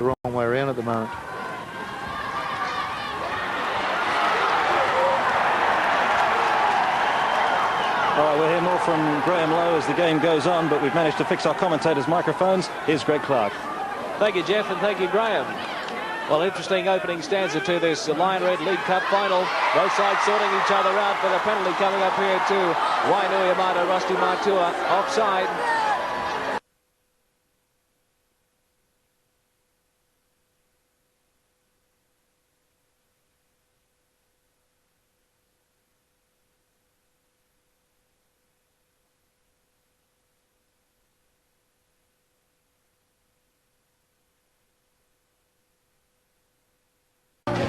the wrong way around at the moment. All right, we'll hear more from Graham Lowe as the game goes on, but we've managed to fix our commentators' microphones. Here's Greg Clark. Thank you, Jeff, and thank you, Graham. Well, interesting opening stanza to this Lion Red League Cup final. Both sides sorting each other out, but a penalty coming up here to Wainuiomata, Rusty Matua, offside.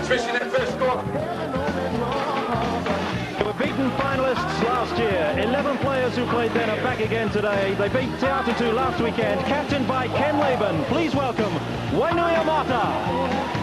Especially that first score. They were beaten finalists last year. 11 players who played then are back again today. They beat Te Atatū last weekend, captained by Ken Laban. Please welcome Wainuiomata.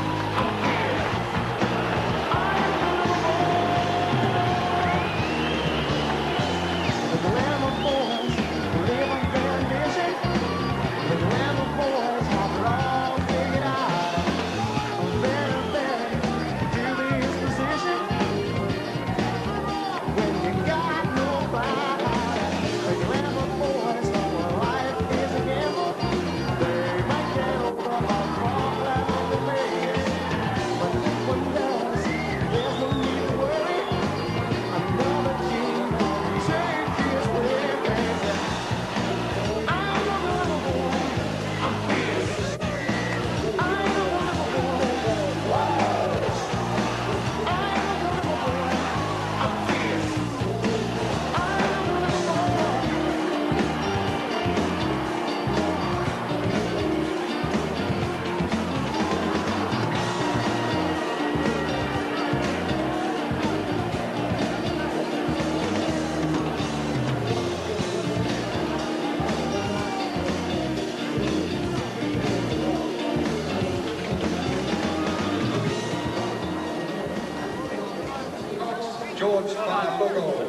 George Otahuhu.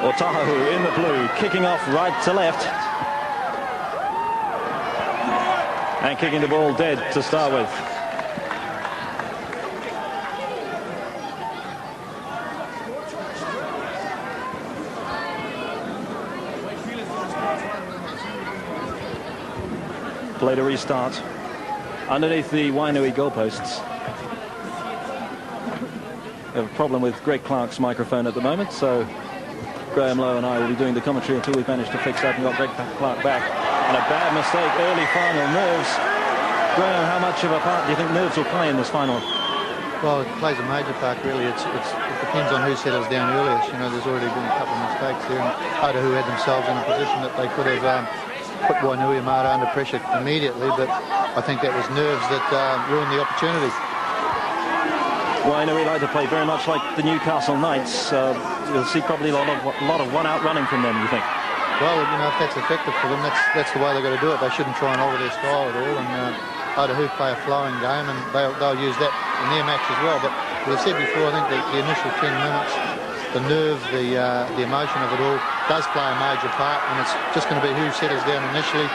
Otahuhu in the blue, kicking off right to left. And kicking the ball dead to start with. Play to restart underneath the Wainui goalposts. We have a problem with Greg Clark's microphone at the moment, so Graham Lowe and I will be doing the commentary until we've managed to fix that and got Greg Clark back. And a bad mistake, early final, nerves. Graham, how much of a part do you think nerves will play in this final? Well, it plays a major part, really. It depends on who settles down earliest. You know, there's already been a couple of mistakes there, and Otahuhu had themselves in a position that they could have put Wainuiomata under pressure immediately, but I think that was nerves that ruined the opportunity. Wainui like to play very much like the Newcastle Knights. You'll see probably a lot of one-out running from them, you think? Well, you know, if that's effective for them, that's the way they've got to do it. They shouldn't try and alter their style at all, and Otahuhu play a flowing game, and they'll use that in their match as well. But as I said before, I think the initial 10 minutes, the nerve, the emotion of it all does play a major part, and it's just going to be who settles down initially,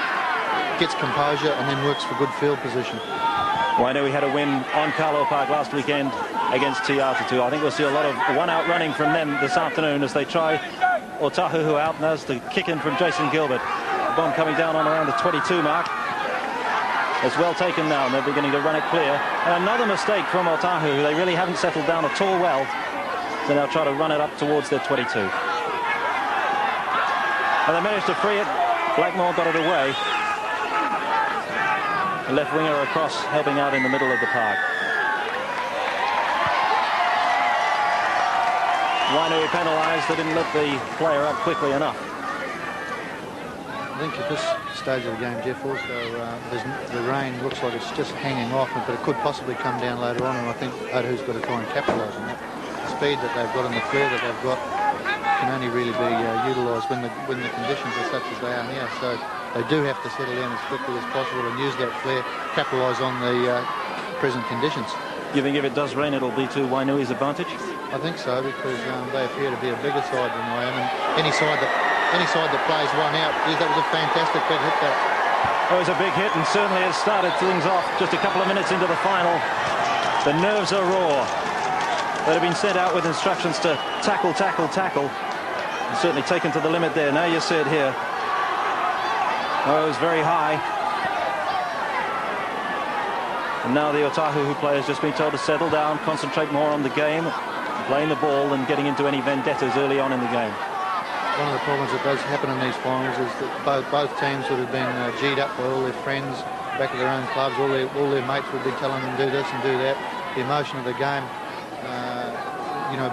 gets composure, and then works for good field position. Wainui had a win on Carlo Park last weekend against Te Atatū. I think we'll see a lot of one-out running from them this afternoon as they try Otahuhu out, and there's the kick in from Jason Gilbert. The bomb coming down on around the 22 mark. It's well taken now, and they're beginning to run it clear. And another mistake from Otahuhu. They really haven't settled down at all well. So they'll try to run it up towards their 22. And they managed to free it. Blackmore got it away. The left winger across, helping out in the middle of the park. Wainui penalised. They didn't let the player up quickly enough. I think at this stage of the game, Jeff, also the rain looks like it's just hanging off, but it could possibly come down later on, and I think Otahuhu's got to try and capitalise on that. The speed that they've got and the flair that they've got can only really be utilised when the conditions are such as they are now. So they do have to settle down as quickly as possible and use that flair, capitalise on the present conditions. You think if it does rain, it'll be to Wainui's advantage? I think so, because they appear to be a bigger side than I am, and any side that plays one out, geez, that was a fantastic big hit there. It was a big hit, and certainly it started things off just a couple of minutes into the final. The nerves are raw. They'd have been sent out with instructions to tackle, tackle, tackle. And certainly taken to the limit there. Now you see it here. Oh, it was very high. And now the Otahuhu players just been told to settle down, concentrate more on the game, playing the ball and getting into any vendettas early on in the game. One of the problems that does happen in these finals is that both teams would have been G'd up by all their friends back at their own clubs. All their mates would be telling them do this and do that. The emotion of the game,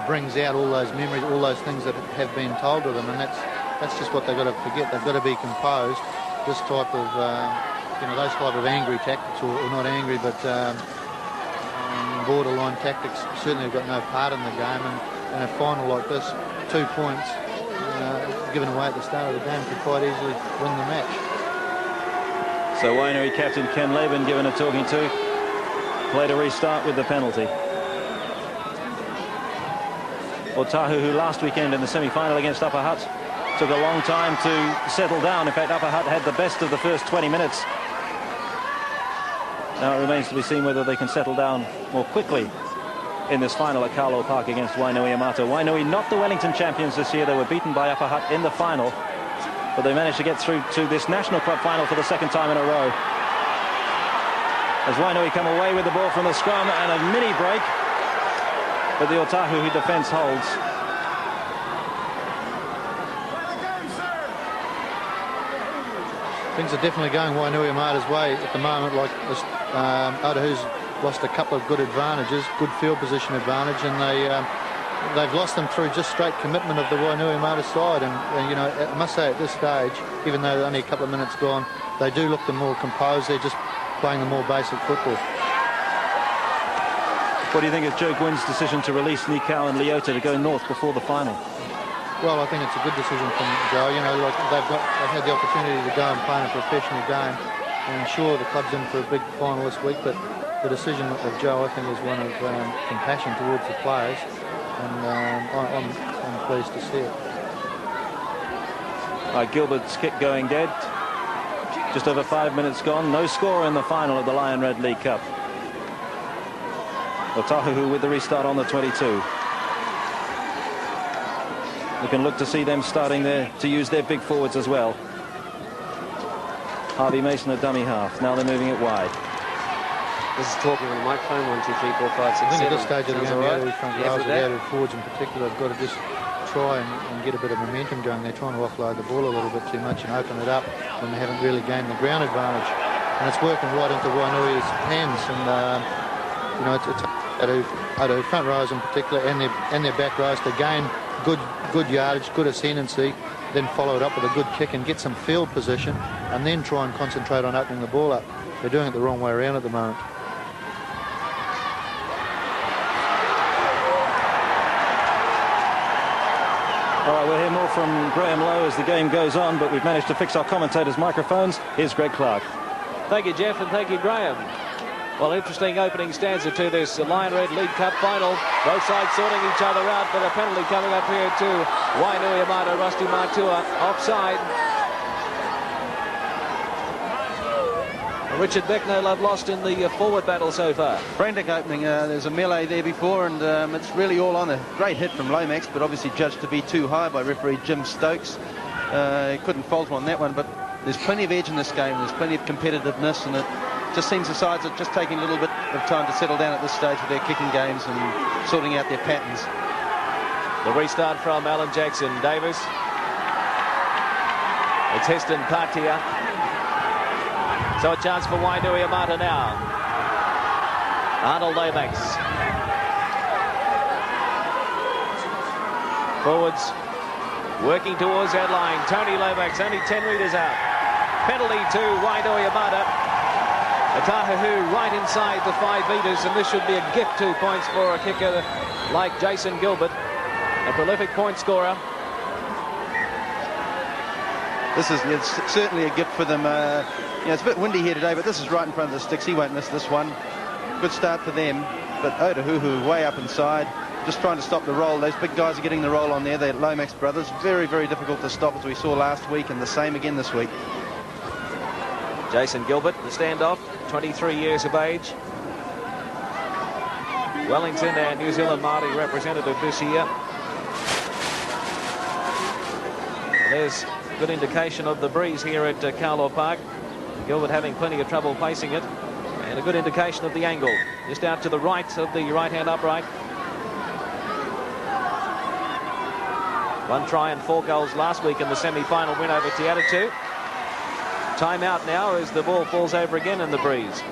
brings out all those memories, all those things that have been told to them, and that's just what they've got to forget. They've got to be composed. This type of, those type of angry tactics, or not angry, but borderline tactics certainly have got no part in the game. And in a final like this, 2 points given away at the start of the game could quite easily win the match. So Wainui captain Ken Laban given a talking to. Play to restart with the penalty. Otahuhu last weekend in the semi-final against Upper Hutt took a long time to settle down. In fact, Upper Hutt had the best of the first 20 minutes. Now it remains to be seen whether they can settle down more quickly in this final at Carlo Park against Wainuiomata. Wainui not the Wellington champions this year. They were beaten by Upper Hutt in the final, but they managed to get through to this national club final for the second time in a row. As Wainui come away with the ball from the scrum and a mini break, but the Otahuhu defence holds. Things are definitely going Wainuiomata's way at the moment. Like Otahuhu's lost a couple of good advantages, good field position advantage, and they've lost them through just straight commitment of the Wainuiomata side. And I must say at this stage, even though only a couple of minutes gone, they do look the more composed. They're just playing the more basic football. What do you think of Joe Gwynn's decision to release Nikau and Leota to go north before the final? Well, I think it's a good decision from Joe. They've had the opportunity to go and play in a professional game, and sure, the club's in for a big final this week, but the decision of Joe, I think, is one of compassion towards the players, and I'm pleased to see it. Gilbert's kick going dead. Just over 5 minutes gone. No score in the final of the Lion Red League Cup. Otahuhu with the restart on the 22. We can look to see them starting there to use their big forwards as well. Harvey Mason a dummy half. Now they're moving it wide. This is talking on the microphone. 1, 2, 3, 4, 5, 6, I think 7. at this stage of the game, Right. the front rows, the outer forwards in particular, have got to just try and get a bit of momentum going. They're trying to offload the ball a little bit too much and open it up when they haven't really gained the ground advantage. And it's working right into Wainui's hands. And it's Otahuhu front rows in particular, and their back rows to gain good yardage, good ascendancy, then follow it up with a good kick and get some field position, and then try and concentrate on opening the ball up. They're doing it the wrong way around at the moment. All right, we'll hear more from Graham Lowe as the game goes on, but we've managed to fix our commentators' microphones. Here's Greg Clark. Thank you, Jeff, and thank you, Graham. Well, interesting opening stanza to this Lion Red League Cup final. Both sides sorting each other out, but a penalty coming up here to Wainuiomata. Rusty Maitua offside. Richard Becknell have lost in the forward battle so far. Frantic opening. There's a melee there before, and it's really all on. A great hit from Lomax, but obviously judged to be too high by referee Jim Stokes. He couldn't fault on that one, but there's plenty of edge in this game. There's plenty of competitiveness, and it just seems the sides are just taking a little bit of time to settle down at this stage with their kicking games and sorting out their patterns. The restart from Alan Jackson Davis. It's Heston Patia. So a chance for Wainuiomata now. Arnold Lomax. Forwards working towards that line. Tony Lomax only 10 metres out. Penalty to Wainuiomata. Otahuhu right inside the 5 metres, and this should be a gift 2 points for a kicker like Jason Gilbert, a prolific point scorer. This is certainly a gift for them. It's a bit windy here today, but this is right in front of the sticks. He won't miss this one. Good start for them. But Otahuhu way up inside, just trying to stop the roll. Those big guys are getting the roll on there. They're Lomax brothers. Very, very difficult to stop, as we saw last week, and the same again this week. Jason Gilbert, the standoff, 23 years of age. Wellington and New Zealand Māori representative this year. There's good indication of the breeze here at Carlaw Park. Gilbert having plenty of trouble placing it, and a good indication of the angle. Just out to the right of the right-hand upright. 1 try and 4 goals last week in the semi-final win over Te Atatu. Timeout now as the ball falls over again in the breeze.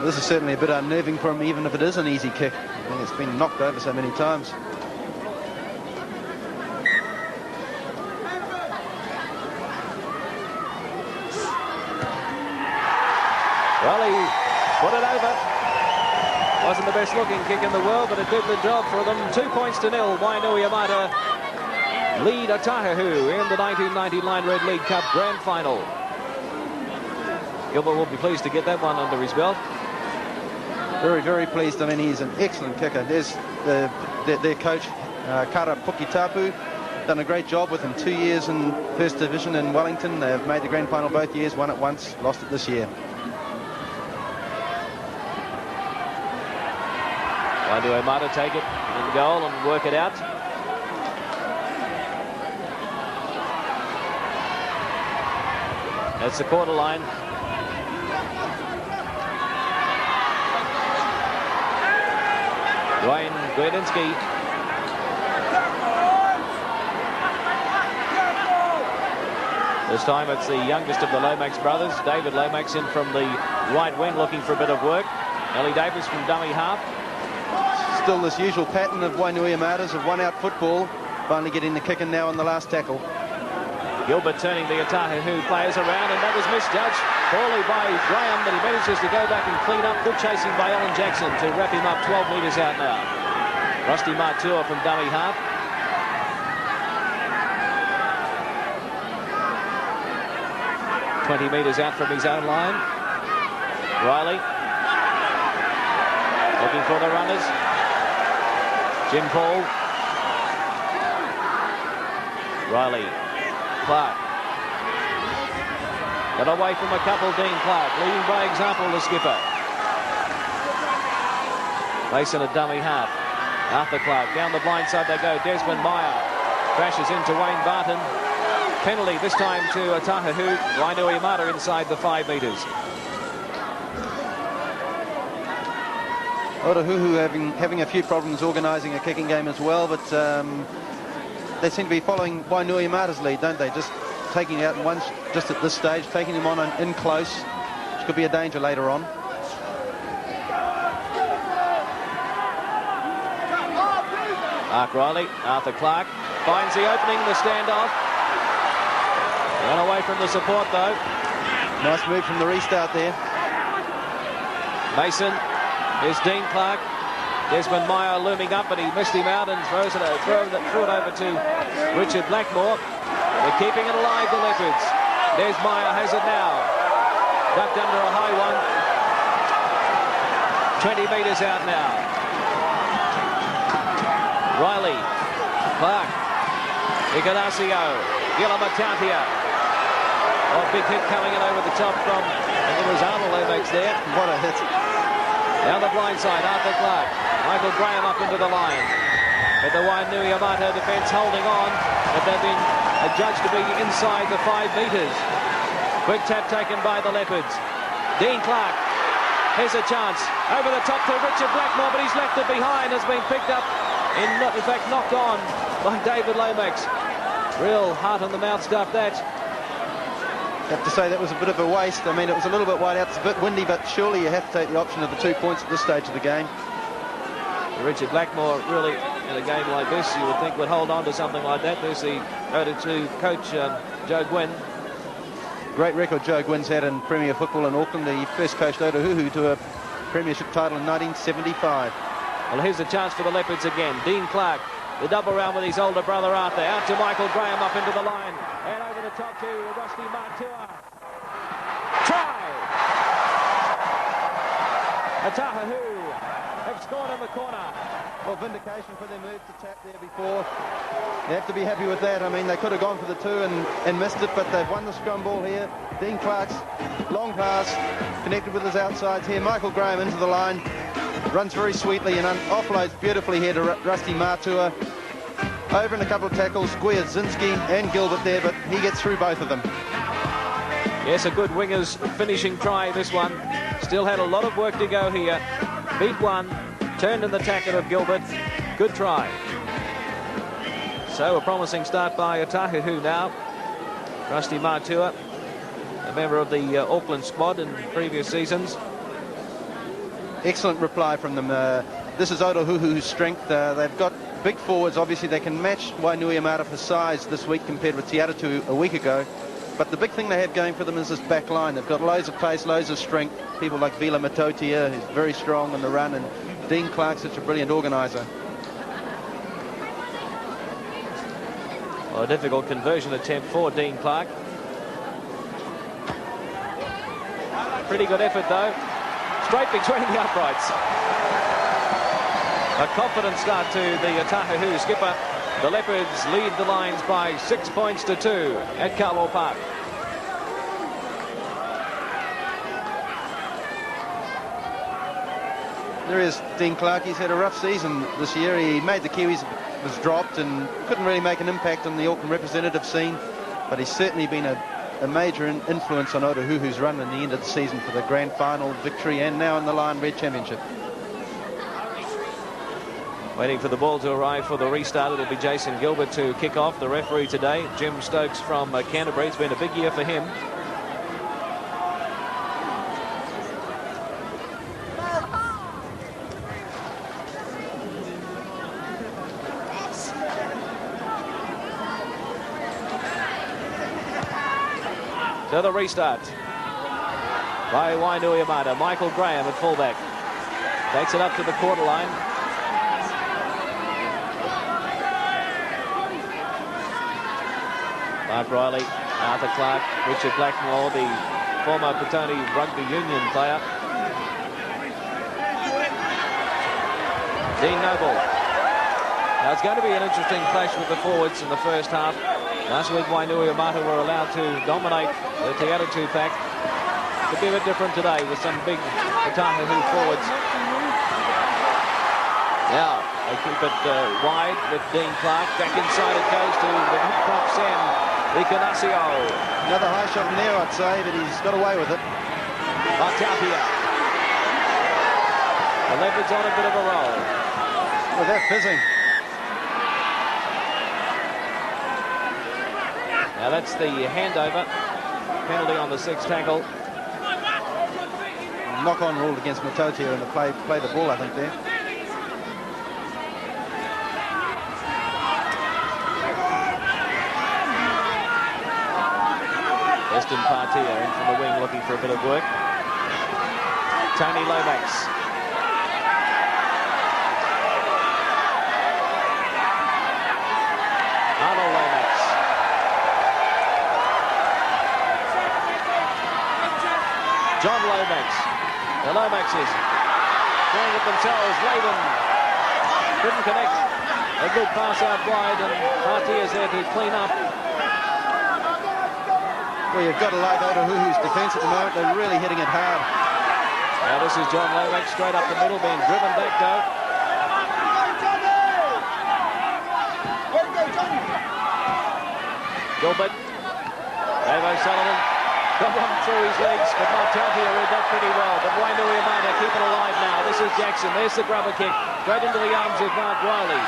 This is certainly a bit unnerving for him, even if it is an easy kick. I mean, it's been knocked over so many times. Well, he put it over. Wasn't the best looking kick in the world, but it did the job for them. 2 points to 0. Wainuiomata lead Otahuhu in the 1990 Line Red League Cup Grand Final. Gilbert will be pleased to get that one under his belt. Very, very pleased. I mean, he's an excellent kicker. There's their coach, Kara Pukitapu, done a great job with him. 2 years in First Division in Wellington. They've made the Grand Final both years, won it once, lost it this year. Wainuiomata take it in goal and work it out. That's the quarter line. Dwayne Gledinski. This time it's the youngest of the Lomax brothers, David Lomax, in from the right wing looking for a bit of work. Ellie Davis from dummy half. Still this usual pattern of Wainuiomata's of one-out football. Finally getting the kick in now on the last tackle. Gilbert turning the Otahuhu players around, and that was misjudged poorly by Graham, but he manages to go back and clean up. Good chasing by Alan Jackson to wrap him up 12 metres out now. Rusty Matua from dummy half. ...20 metres out from his own line. Riley looking for the runners. Jim Paul. Riley. Clark. Got away from a couple. Dean Clark leading by example, the skipper. Mason a dummy half. Arthur Clark down the blind side they go. Desmond Meyer crashes into Wayne Barton. Penalty this time to Otahuhu. Wainuiomata inside the 5 metres. Otahuhu having a few problems organising a kicking game as well, but they seem to be following Wainuiomata's lead, don't they? Just taking it out in one, just at this stage, taking him on in close, which could be a danger later on. Mark Riley, Arthur Clark finds the opening, the standoff. Run away from the support though. Nice move from the restart there. Mason, here's Dean Clark. Desmond Meyer looming up, but he missed him out and threw it over to Richard Blackmore. They're keeping it alive, the Leopards. Des Meyer has it now. Ducked under a high one. 20 metres out now. Riley, Clark, Ignacio, Gilamatatia. Oh, big hit coming in over the top from, I think it was Arnold Lomax there. What a hit. Down the blind side, Arthur Clark. Michael Graham up into the line. But the Wainuiomata defence holding on, but they've been adjudged to be inside the 5 metres. Quick tap taken by the Leopards. Dean Clark, here's a chance. Over the top to Richard Blackmore, but he's left it behind. Has been picked up, in fact knocked on by David Lomax. Real heart-on-the-mouth stuff, that. I have to say that was a bit of a waste. I mean, it was a little bit wide out. It's a bit windy, but surely you have to take the option of the 2 points at this stage of the game. Richard Blackmore really in a game like this, you would think would hold on to something like that. There's the Otahuhu coach, Joe Gwynn. Great record Joe Gwynn's had in Premier football in Auckland. He first coached Otahuhu to a premiership title in 1975. Well, here's a chance for the Leopards again. Dean Clark, the double round with his older brother Arthur. Out to Michael Graham, up into the line. And over the top to Rusty Matua. Try! Otahuhu have scored in the corner. Well, vindication for their move to tap there before. They have to be happy with that. I mean, they could have gone for the 2 and missed it, but they've won the scrum ball here. Dean Clark's long pass connected with his outsides here. Michael Graham into the line. Runs very sweetly and offloads beautifully here to Rusty Matua. Over in a couple of tackles, Guyazinski and Gilbert there, but he gets through both of them. Yes, a good wingers finishing try, this one. Still had a lot of work to go here. Beat one, turned in the tackle of Gilbert. Good try. So a promising start by Otahuhu now. Rusty Matua, a member of the Auckland squad in previous seasons. Excellent reply from them. This is Otahuhu's strength. They've got big forwards. Obviously, they can match Wainuiomata for size this week compared with Te Aratu a week ago. But the big thing they have going for them is this back line. They've got loads of pace, loads of strength. People like Vila Matotia, who's very strong on the run, and Dean Clark, such a brilliant organiser. Well, a difficult conversion attempt for Dean Clark. Pretty good effort, though. Straight between the uprights. A confident start to the Otahuhu skipper. The Leopards lead the Lions by 6 points to 2 at Carwell Park. There is Dean Clark. He's had a rough season this year. He made the Kiwis, was dropped and couldn't really make an impact on the Auckland representative scene, but he's certainly been a major influence on Otahuhu's run in the end of the season for the grand final victory and now in the Lion Red Championship. Waiting for the ball to arrive for the restart. It'll be Jason Gilbert to kick off. The referee today, Jim Stokes from Canterbury. It's been a big year for him. So the restart by Wainuiomata. Michael Graham at fullback. Takes it up to the quarter line. Mark Riley, Arthur Clark, Richard Blackmore, the former Petone Rugby Union player. Dean Noble. Now it's going to be an interesting clash with the forwards in the first half. Last week Wainuiomata were allowed to dominate the Te Aratu pack. Could be a bit different today with some big Otahuhu forwards. Now they keep it wide with Dean Clark. Back inside it goes to the prop Sam Ikanasio. Another high shot in there, I'd say, but he's got away with it. Batapia. The Leopards on a bit of a roll. Well, they're fizzing. Now that's the handover. Penalty on the sixth tackle. Knock-on ruled against Matotia and the play the ball, I think, there. Weston Partia in from the wing looking for a bit of work. Tony Lomax. Arnold Lomax. John Lomax. The Lomaxes going with themselves. Laban couldn't connect. A good pass out wide and Partia's there to clean up. Well, you've got to like Otahuhu's defence at the moment. They're really hitting it hard. Now this is John Lomax straight up the middle, being driven back though. Gilbert. Dave O'Sullivan got one through his legs, but Marteltia read that pretty well. But Wainuiomata keep it alive now. This is Jackson. There's the grubber kick. Straight into the arms of Mark Riley.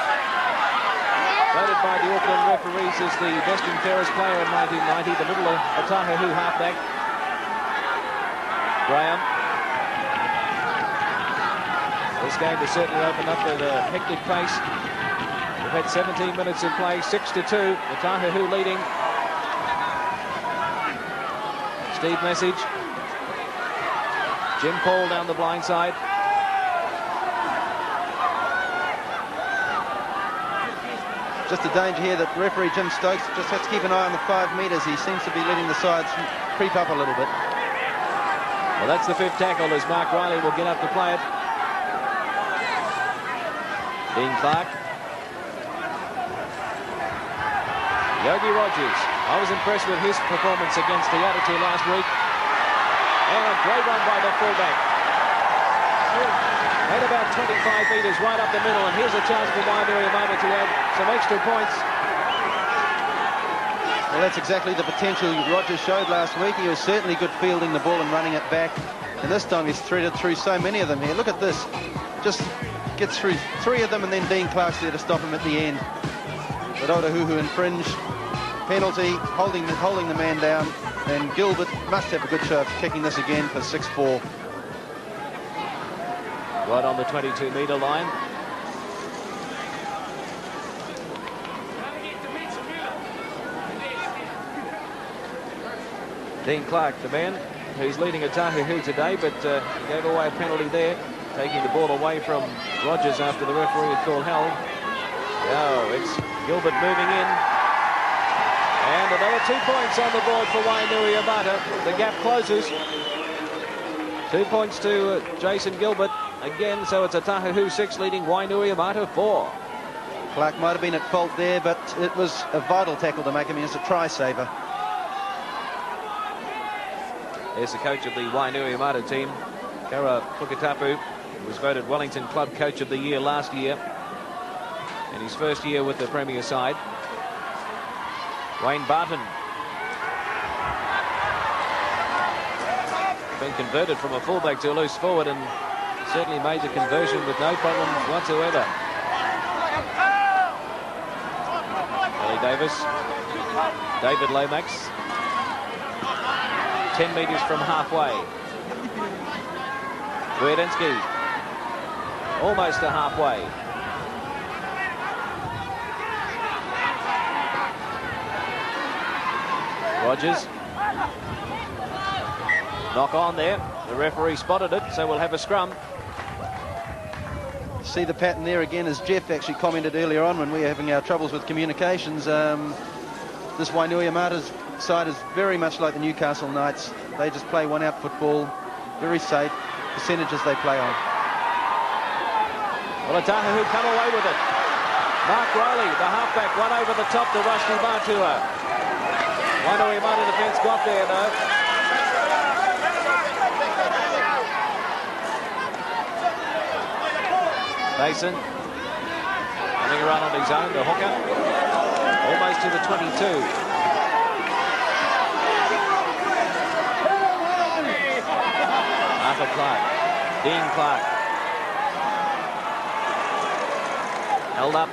Voted by the Auckland referees as the best and fairest player in 1990, the little Otahuhu halfback. Graham. This game has certainly opened up at a hectic pace. We've had 17 minutes in play, 6-2. Otahuhu leading. Steve Message. Jim Paul down the blind side. Just a danger here that referee Jim Stokes just has to keep an eye on the 5 metres. He seems to be letting the sides creep up a little bit. Well, that's the 5th tackle as Mark Riley will get up to play it. Dean Clark. Yogi Rogers. I was impressed with his performance against the Attitude last week. And a great run by the fullback. At about 25 metres right up the middle, and here's a chance for Wainuiomata to add some extra points. Well, that's exactly the potential Rogers showed last week. He was certainly good fielding the ball and running it back. And this time he's threaded through so many of them here. Look at this. Just gets through 3 of them, and then Dean Clark's there to stop him at the end. But Otahuhu infringed. Penalty, holding the man down. And Gilbert must have a good show of kicking this again for 6-4. Right on the 22-metre line. Dean Clark, the man who's leading Otahuhu today, but gave away a penalty there, taking the ball away from Rogers after the referee had called held. Oh, it's Gilbert moving in. And another 2 points on the board for Wainuiomata. The gap closes. 2 points to Jason Gilbert. Again, so it's Otahuhu 6 leading Wainuiomata 4. Clark might have been at fault there, but it was a vital tackle to make him as a try saver. There's the coach of the Wainuiomata team, Kara Puketapu, who was voted Wellington Club Coach of the Year last year, in his first year with the Premier side. Wayne Barton. Been converted from a fullback to a loose forward and certainly made the conversion with no problem whatsoever. Ellie Davis. David Lomax. 10 metres from halfway. Wiedenski. Almost to halfway. Rogers. Knock on there. The referee spotted it, so we'll have a scrum. See the pattern there again, as Jeff actually commented earlier on when we were having our troubles with communications. This Wainuiomata's side is very much like the Newcastle Knights. They just play one-out football, very safe, percentages they play on. Well, Otahuhu come away with it. Mark Riley, the halfback, one over the top to Rusty Matua. Wainuiomata defence got there, though. Mason having a run on his own, the hooker, almost to the 22. Arthur Clark, Dean Clark, held up.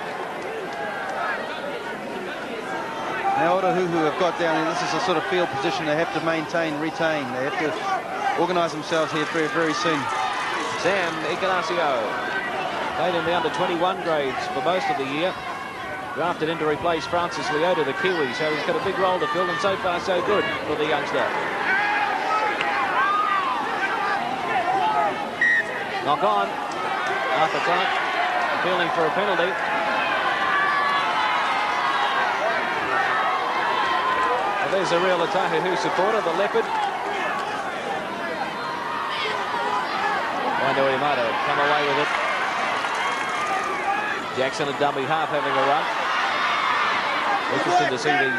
Now Otahuhu have got down here. This is a sort of field position they have to maintain, retain. They have to organise themselves here very, very soon. Sam Ignacio. Played in the under-21 grades for most of the year. Drafted in to replace Francis Leota, the Kiwi, so he's got a big role to fill, and so far so good for the youngster. Knock on. Arthur Clark appealing for a penalty. Well, there's a real Otahuhu supporter, the Leopard. Wainuiomata come away with it. Jackson, a dummy half, having a run. Interesting to see the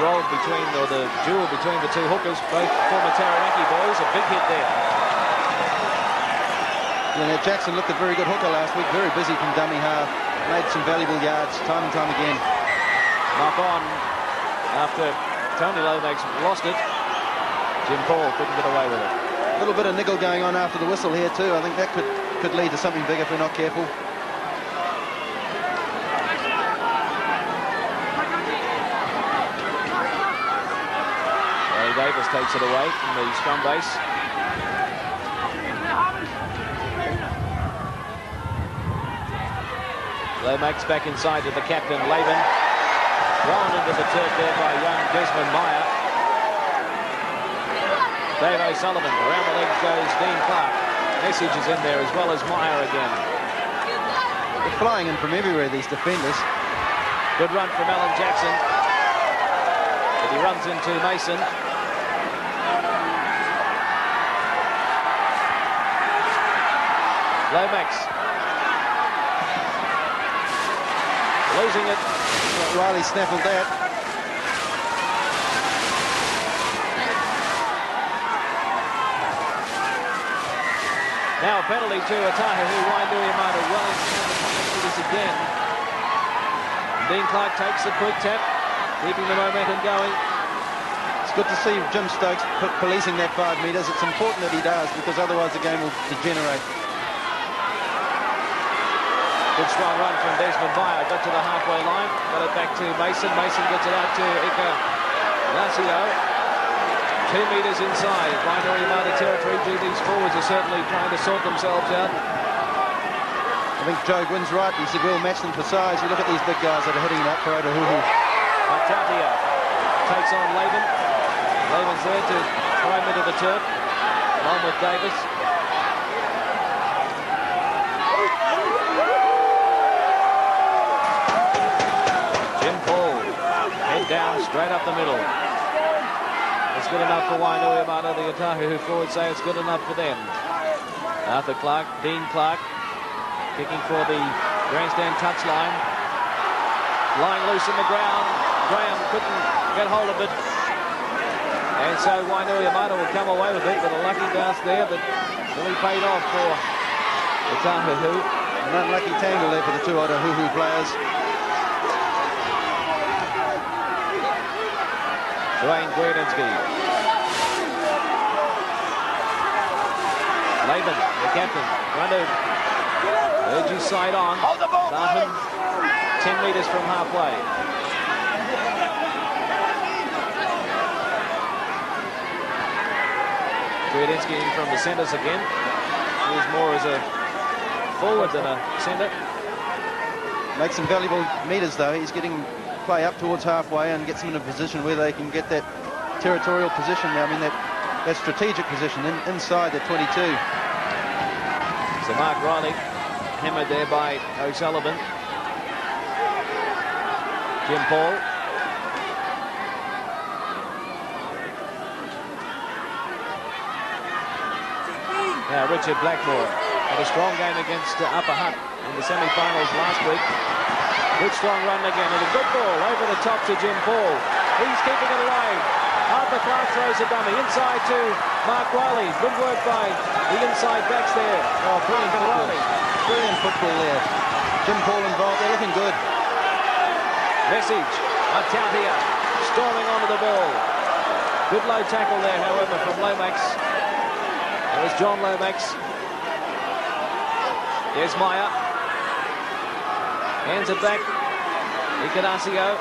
roll between, or the duel between the two hookers, both former Taranaki boys. A big hit there. Yeah, Jackson looked a very good hooker last week, very busy from dummy half, made some valuable yards time and time again. Knock on after Tony Lomax lost it. Jim Paul couldn't get away with it. A little bit of niggle going on after the whistle here too. I think that could lead to something big if we're not careful. Davis takes it away from the scrum base. Lomax back inside to the captain, Laban. Thrown into the turf there by young Desmond Meyer. Dave O'Sullivan. Around the legs goes Dean Clark. Message is in there as well as Meyer again. They're flying in from everywhere, these defenders. Good run from Alan Jackson. But he runs into Mason. Lomax. Losing it. Riley snaffled that. Now a penalty to Otahuhu. Wainuiomata well in this again. Dean Clark takes the quick tap, keeping the momentum going. It's good to see Jim Stokes policing that 5 metres. It's important that he does, because otherwise the game will degenerate. Good strong run from Desmond Meyer. Got to the halfway line. Got it back to Mason. Mason gets it out to Ika Lacio. 2 metres inside. Wainuiomata territory. These forwards are certainly trying to sort themselves out. I think Joe Gwynn's right. He said we'll match them for size. You look at these big guys that are hitting it up for Otahuhu. Matautia takes on Laban. Laban's there to throw him into the turf, along with Davis. Jim Paul, head down, straight up the middle. It's good enough for Wainuiomata. The Otahuhu forwards say it's good enough for them. Arthur Clark, Dean Clark, kicking for the grandstand touchline. Lying loose in the ground. Graham couldn't get hold of it. And so Wainuiomata will come away with it, but a lucky bounce there that really paid off for Otahuhu. An unlucky tangle there for the 2 Otahuhu players. Dwayne Gwerdensky. Laban, the captain, trying to urge his side on. Martin, 10 metres from halfway. Gwerdensky in from the centres again. He's more as a forward than a centre. Makes some valuable metres though. He's getting play up towards halfway and gets them in a position where they can get that territorial position. I mean, that strategic position inside the 22. So Mark Riley hammered there by O'Sullivan. Jim Paul. Now Richard Blackmore had a strong game against Upper Hutt in the semi-finals last week. Good strong run again, and a good ball over the top to Jim Paul. He's keeping it alive. Arthur Clark throws a dummy inside to Mark Riley. Good work by the inside backs there. Oh, brilliant football. Brilliant football there. Jim Paul involved. They're looking good. Message. Matautia storming onto the ball. Good low tackle there, however, from Lomax. That was John Lomax. There's Meyer. Hands it back. Icadacio.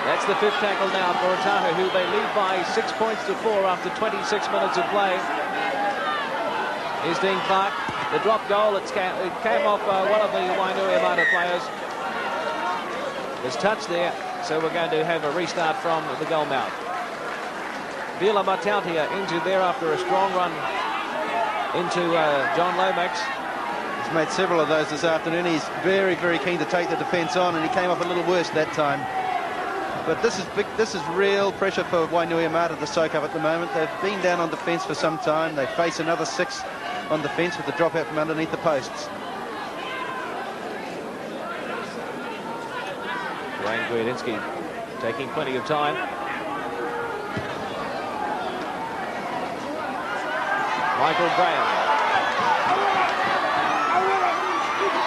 That's the 5th tackle now for Otahuhu. They lead by 6 points to 4 after 26 minutes of play. Here's Dean Clark. The drop goal, it came off one of the Wainuiomata players. There's touch there, so we're going to have a restart from the goal mouth. Vila Matautia injured there after a strong run into John Lomax. He's made several of those this afternoon. He's very, very keen to take the defence on, and he came up a little worse that time. But this is big. This is real pressure for Wainuiomata to soak up at the moment. They've been down on defence for some time. They face another 6 on defence with the drop out from underneath the posts. Wayne Gwerdensky taking plenty of time. Michael Graham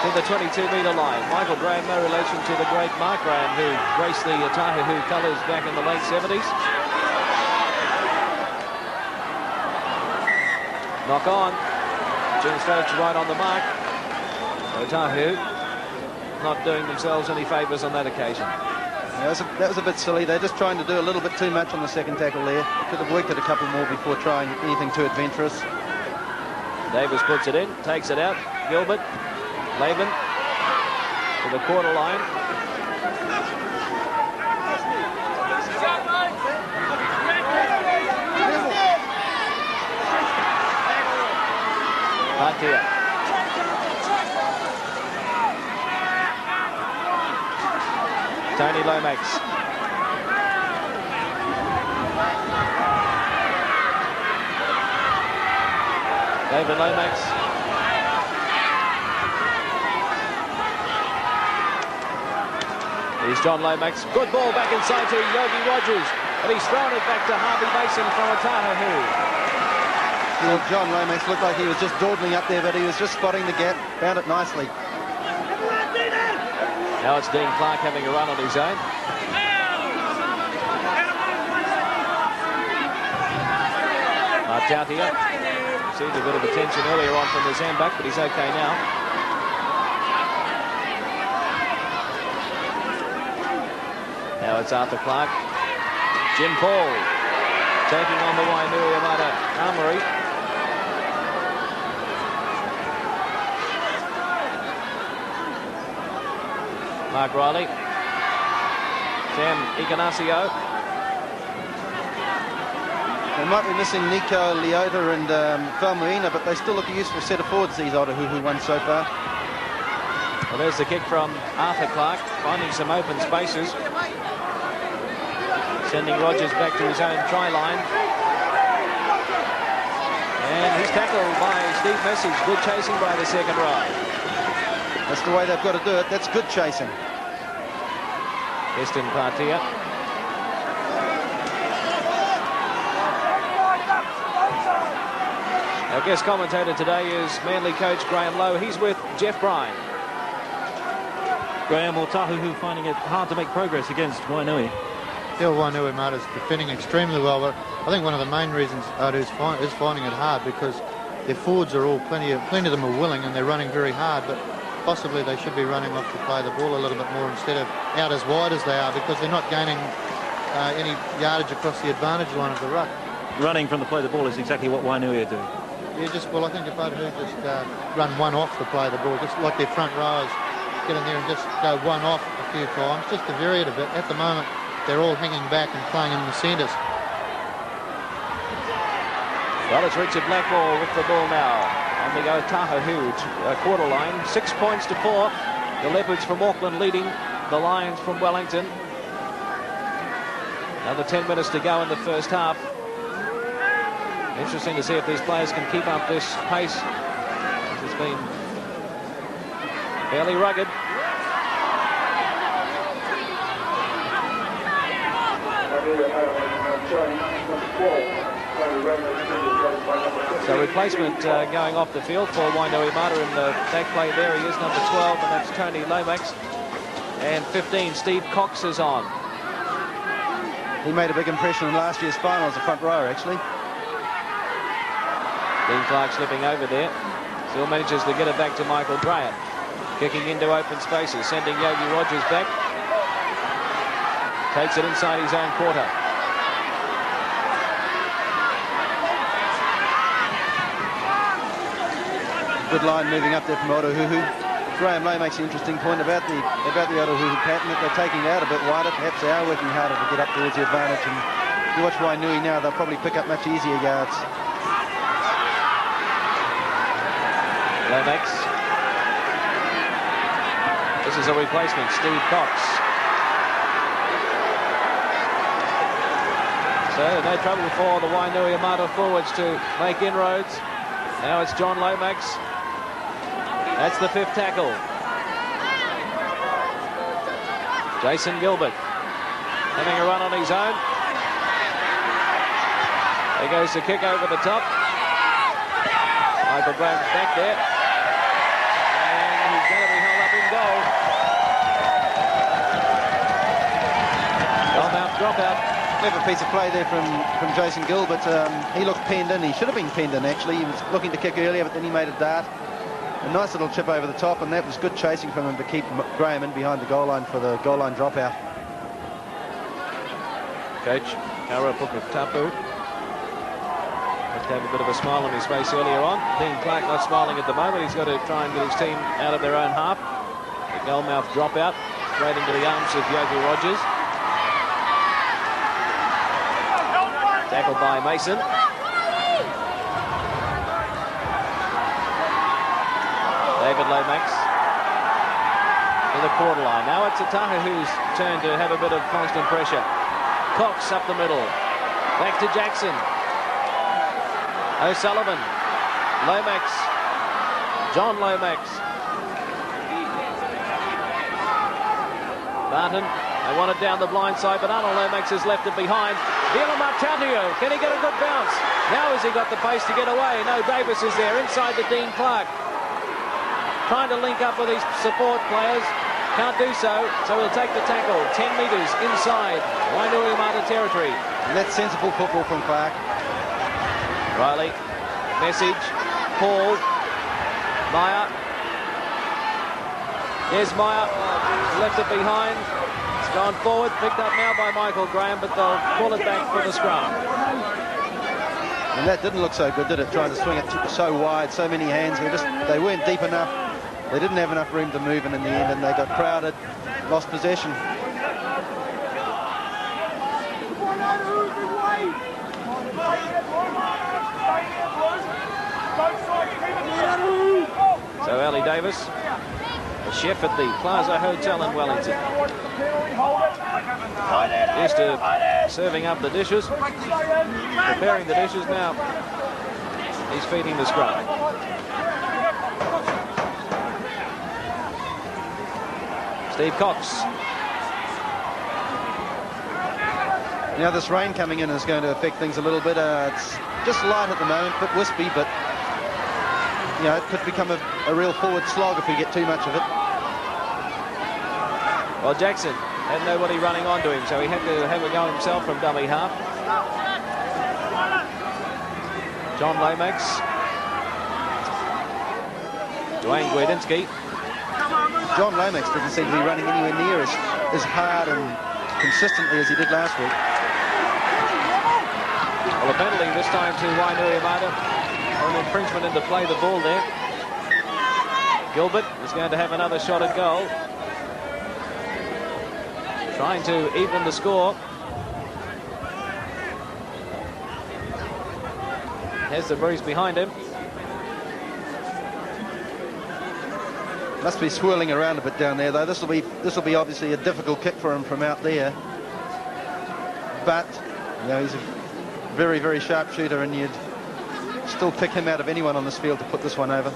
to the 22-metre line. Michael Graham, no relation to the great Mark Graham, who graced the Otahuhu colours back in the late 70s. Knock on. Jim Stokes right on the mark. Otahuhu not doing themselves any favours on that occasion. Yeah, that was a bit silly. They're just trying to do a little bit too much on the second tackle there. Could have worked it a couple more before trying anything too adventurous. Davis puts it in, takes it out. Gilbert, Laban. to the quarter line. Patia. Tony Lomax. David Lomax. Here's John Lomax. Good ball back inside to Yogi Rogers. And he's thrown it back to Harvey Mason from Otahuhu. Well, John Lomax looked like he was just dawdling up there, but he was just spotting the gap. Found it nicely. Now it's Dean Clark having a run on his own. Martautia received a bit of attention earlier on from the Zambuk, but he's okay now. Now it's Arthur Clark. Jim Paul taking on the Wainuiomata Armoury. Mark Riley. Sam Ignazio. They might be missing Nico Leota and Wainuiomata, but they still look a useful set of forwards, these Otahuhu ones so far. Well, there's the kick from Arthur Clark, finding some open spaces. Sending Rogers back to his own try line. And he's tackled by Steve Message. Good chasing by the second row. That's the way they've got to do it. That's good chasing. Eston Patia. Our guest commentator today is Manly coach Graham Lowe. He's with Jeff Bryan. Graham, Otahuhu finding it hard to make progress against Wainui. Yeah, Wainuiomata's defending extremely well, but I think one of the main reasons is finding it hard because their forwards are all plenty of them are willing and they're running very hard, but possibly they should be running off to play the ball a little bit more instead of out as wide as they are, because they're not gaining any yardage across the advantage line of the ruck. Running from the play the ball is exactly what Wainui are doing. Yeah, I think if Otahuhu just run one off to play the ball, just like their front rows, get in there and just go one off a few times, just to vary it a bit. At the moment, they're all hanging back and playing in the centres. Well, it's Richard Blackmore with the ball now on the Otahuhu quarter line. 6 points to 4. The Leopards from Auckland leading the Lions from Wellington. Another 10 minutes to go in the first half. Interesting to see if these players can keep up this pace. It's been fairly rugged. So replacement going off the field for Wainuiomata in the back play. There he is, number 12, and that's Tony Lomax. And 15, Steve Cox is on. He made a big impression in last year's final as a front rower, actually. Dean Clark slipping over there. Still manages to get it back to Michael Graham. Kicking into open spaces, sending Yogi Rogers back. Takes it inside his own quarter. Good line moving up there from Otahuhu. Graham Lowe makes an interesting point about the Otahuhu pattern, that they're taking it out a bit wider. Perhaps they are working harder to get up towards the advantage. And if you watch Wainui now, they'll probably pick up much easier yards. Lomax. This is a replacement, Steve Cox. So no trouble for the Wainuiomata forwards to make inroads. Now it's John Lomax. That's the 5th tackle. Jason Gilbert having a run on his own. There goes the kick over the top. Michael Graham's back there. And he's going to be held up in goal. Goal-mouth dropout. Clever piece of play there from Jason Gilbert. He looked penned in. He should have been penned in, actually. He was looking to kick earlier, but then he made a dart. A nice little chip over the top, and that was good chasing from him to keep Graham in behind the goal line for the goal line dropout. Coach Karapukatapu have a bit of a smile on his face earlier on. Dean Clark not smiling at the moment. He's got to try and get his team out of their own half. The Goalmouth dropout straight into the arms of Yogi Rogers. Tackled by Mason. David Lomax to the quarter line. Now it's Otahuhu's turn to have a bit of constant pressure. Cox up the middle. Back to Jackson. O'Sullivan. Lomax. John Lomax. Barton. They want it down the blind side, but Arnold Lomax has left it behind. Wainuiomata, can he get a good bounce? Now has he got the pace to get away? No, Davis is there inside the Dean Clark. Trying to link up with his support players. Can't do so, so he'll take the tackle. 10 metres inside Wainuiomata territory. And that's sensible football from Clark. Riley, Message, Paul, Meyer. There's Meyer, left it behind. It's gone forward, picked up now by Michael Graham, but they'll pull it back for the scrum. And that didn't look so good, did it? Trying to swing it so wide, so many hands. They weren't deep enough. They didn't have enough room to move in the end, and they got crowded, lost possession. So Ali Davis, a chef at the Plaza Hotel in Wellington. Used to serving up the dishes, preparing the dishes. Now he's feeding the scrum. Steve Cox. Now this rain coming in is going to affect things a little bit. It's just light at the moment, a bit wispy, but you know, it could become a real forward slog if we get too much of it. Well, Jackson had nobody running onto him, so he had to have a go himself from dummy half. John Lomax. Dwayne Gwiedinski. John Lomax doesn't seem to be running anywhere near as hard and consistently as he did last week. Well, a penalty this time to Wainuiomata. An infringement into play the ball there. Gilbert is going to have another shot at goal. Trying to even the score. Has the breeze behind him. Must be swirling around a bit down there, though. This will be obviously a difficult kick for him from out there. But you know, he's a very, very sharp shooter, and you'd still pick him out of anyone on this field to put this one over.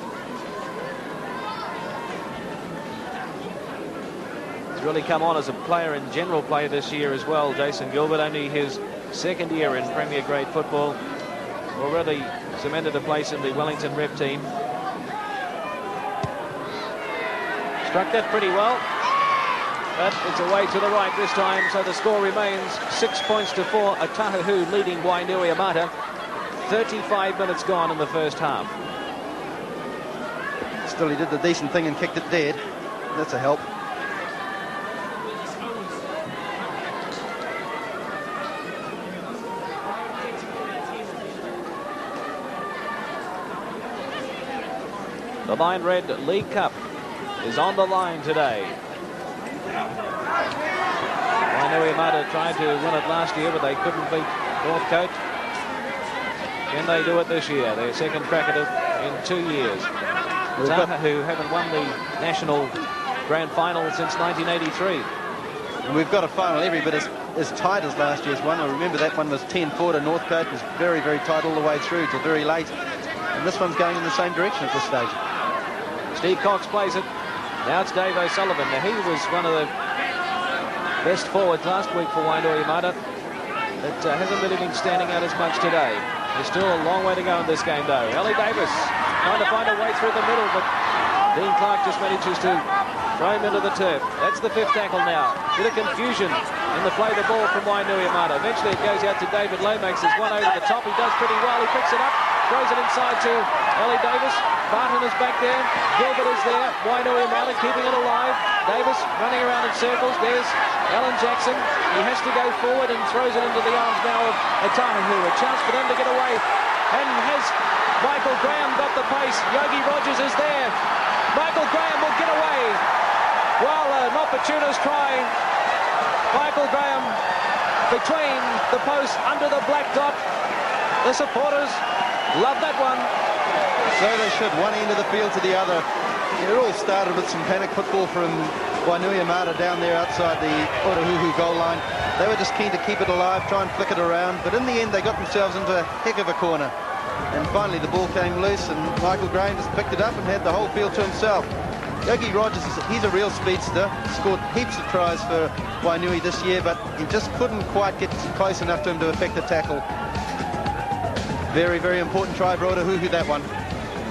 He's really come on as a player in general play this year as well, Jason Gilbert. Only his second year in Premier Grade football. Already cemented a place in the Wellington rep team. Struck that pretty well, but it's away to the right this time, so the score remains 6 points to 4. Otahuhu leading Wainuiomata. 35 minutes gone in the first half. Still, he did the decent thing and kicked it dead. That's a help. The Line Red League Cup is on the line today. Wainuiomata tried to win it last year, but they couldn't beat Northcote. Can they do it this year? Their second crack at it in 2 years. Otahuhu haven't won the national grand final since 1983. And we've got a final every bit as tight as last year's one. I remember that one was 10-4 to Northcote. It was very, very tight all the way through till very late. And this one's going in the same direction at this stage. Steve Cox plays it. Now it's Dave O'Sullivan. Now he was one of the best forwards last week for Wainuiomata. But hasn't really been standing out as much today. There's still a long way to go in this game, though. Ellie Davis trying to find a way through the middle, but Dean Clark just manages to throw him into the turf. That's the fifth tackle now. Bit of confusion in the play the ball from Wainuiomata. Eventually it goes out to David Lomax. There's one over the top. He does pretty well. He picks it up, throws it inside to Ellie Davis. Barton is back there. Gilbert is there. Wainuiomata keeping it alive. Davis running around in circles. There's Alan Jackson. He has to go forward and throws it into the arms now of Otahuhu. A chance for them to get away. And has Michael Graham got the pace? Yogi Rogers is there. Michael Graham will get away. opportunist try. Michael Graham between the posts, under the black dot. The supporters love that one. So they should, one end of the field to the other. It all started with some panic football from Wainuiomata down there outside the Otahuhu goal line. They were just keen to keep it alive, try and flick it around, but in the end they got themselves into a heck of a corner. And finally the ball came loose and Michael Graham just picked it up and had the whole field to himself. Yogi Rogers, he's a real speedster, scored heaps of tries for Wainui this year, but he just couldn't quite get close enough to him to affect the tackle. Very, very important try for Otahuhu, that one.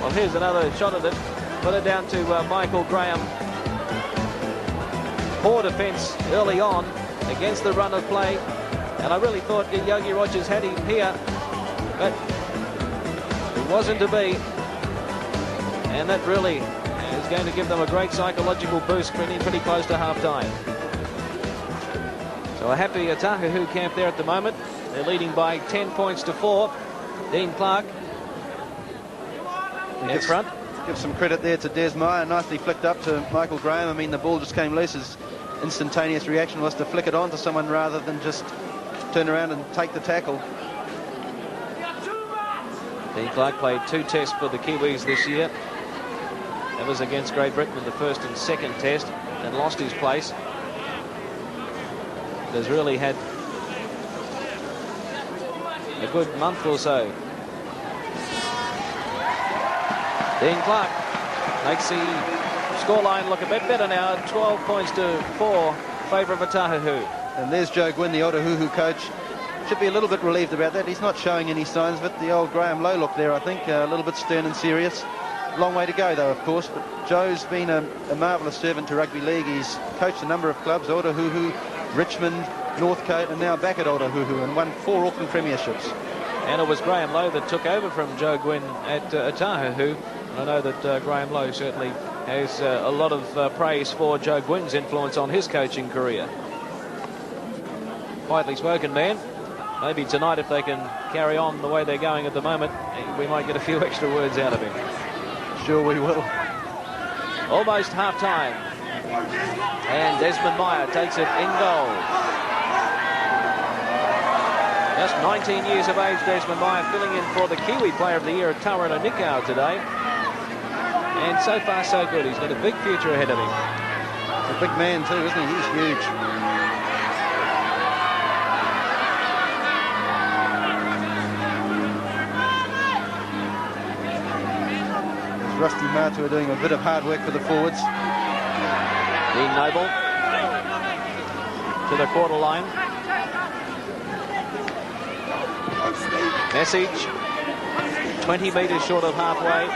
Well, here's another shot at it. Put it down to Michael Graham. Poor defence early on against the run of play. And I really thought Yogi Rogers had him here, but it wasn't to be. And that really is going to give them a great psychological boost, getting pretty close to half-time. So a happy Otahuhu camp there at the moment. They're leading by 10 points to 4. Dean Clark in front. Give some credit there to Des Meyer, nicely flicked up to Michael Graham. I mean, the ball just came loose. His instantaneous reaction was to flick it on to someone rather than just turn around and take the tackle. Dean Clark played 2 tests for the Kiwis this year. That was against Great Britain in the first and second test, and lost his place. Has really had a good month or so. Dean Clark makes the scoreline look a bit better now. 12 points to 4, favour of Otahuhu. And there's Joe Gwynn, the Otahuhu coach. Should be a little bit relieved about that. He's not showing any signs of it. The old Graham Lowe look there, I think, a little bit stern and serious. Long way to go, though, of course. But Joe's been a marvellous servant to rugby league. He's coached a number of clubs, Otahuhu, Richmond, Northcote, and now back at Otahuhu, and won 4 Auckland premierships. And it was Graham Lowe that took over from Joe Gwynn at Otahuhu. I know that Graham Lowe certainly has a lot of praise for Joe Gwynn's influence on his coaching career. Quietly spoken man. Maybe tonight, if they can carry on the way they're going at the moment, we might get a few extra words out of him. Sure we will. Almost half-time. And Desmond Meyer takes it in goal. Just 19 years of age, Desmond Meyer filling in for the Kiwi Player of the Year at Tauranga Nikau today. And so far, so good. He's got a big future ahead of him. He's a big man too, isn't he? He's huge. There's Rusty Matua doing a bit of hard work for the forwards. Dean Noble to the quarter line. Message 20 metres short of halfway.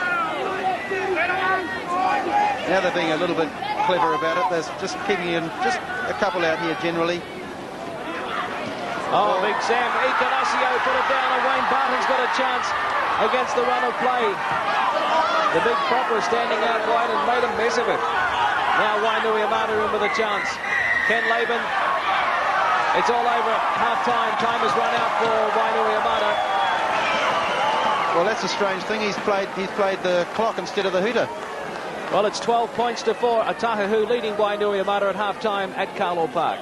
Now they're being a little bit clever about it. They're just keeping in just a couple out here generally. Oh, Big Sam Ikanasio put it down, and Wayne Barton's got a chance against the run of play. The big prop was standing out wide and made a mess of it. Now Wainuiomata in with a chance. Ken Laban. It's all over at half-time. Time has run out for Wainuiomata. Well, that's a strange thing. He's played the clock instead of the hooter. Well, it's 12 points to 4. Otahuhu leading Wainuiomata at half-time at Carlo Park.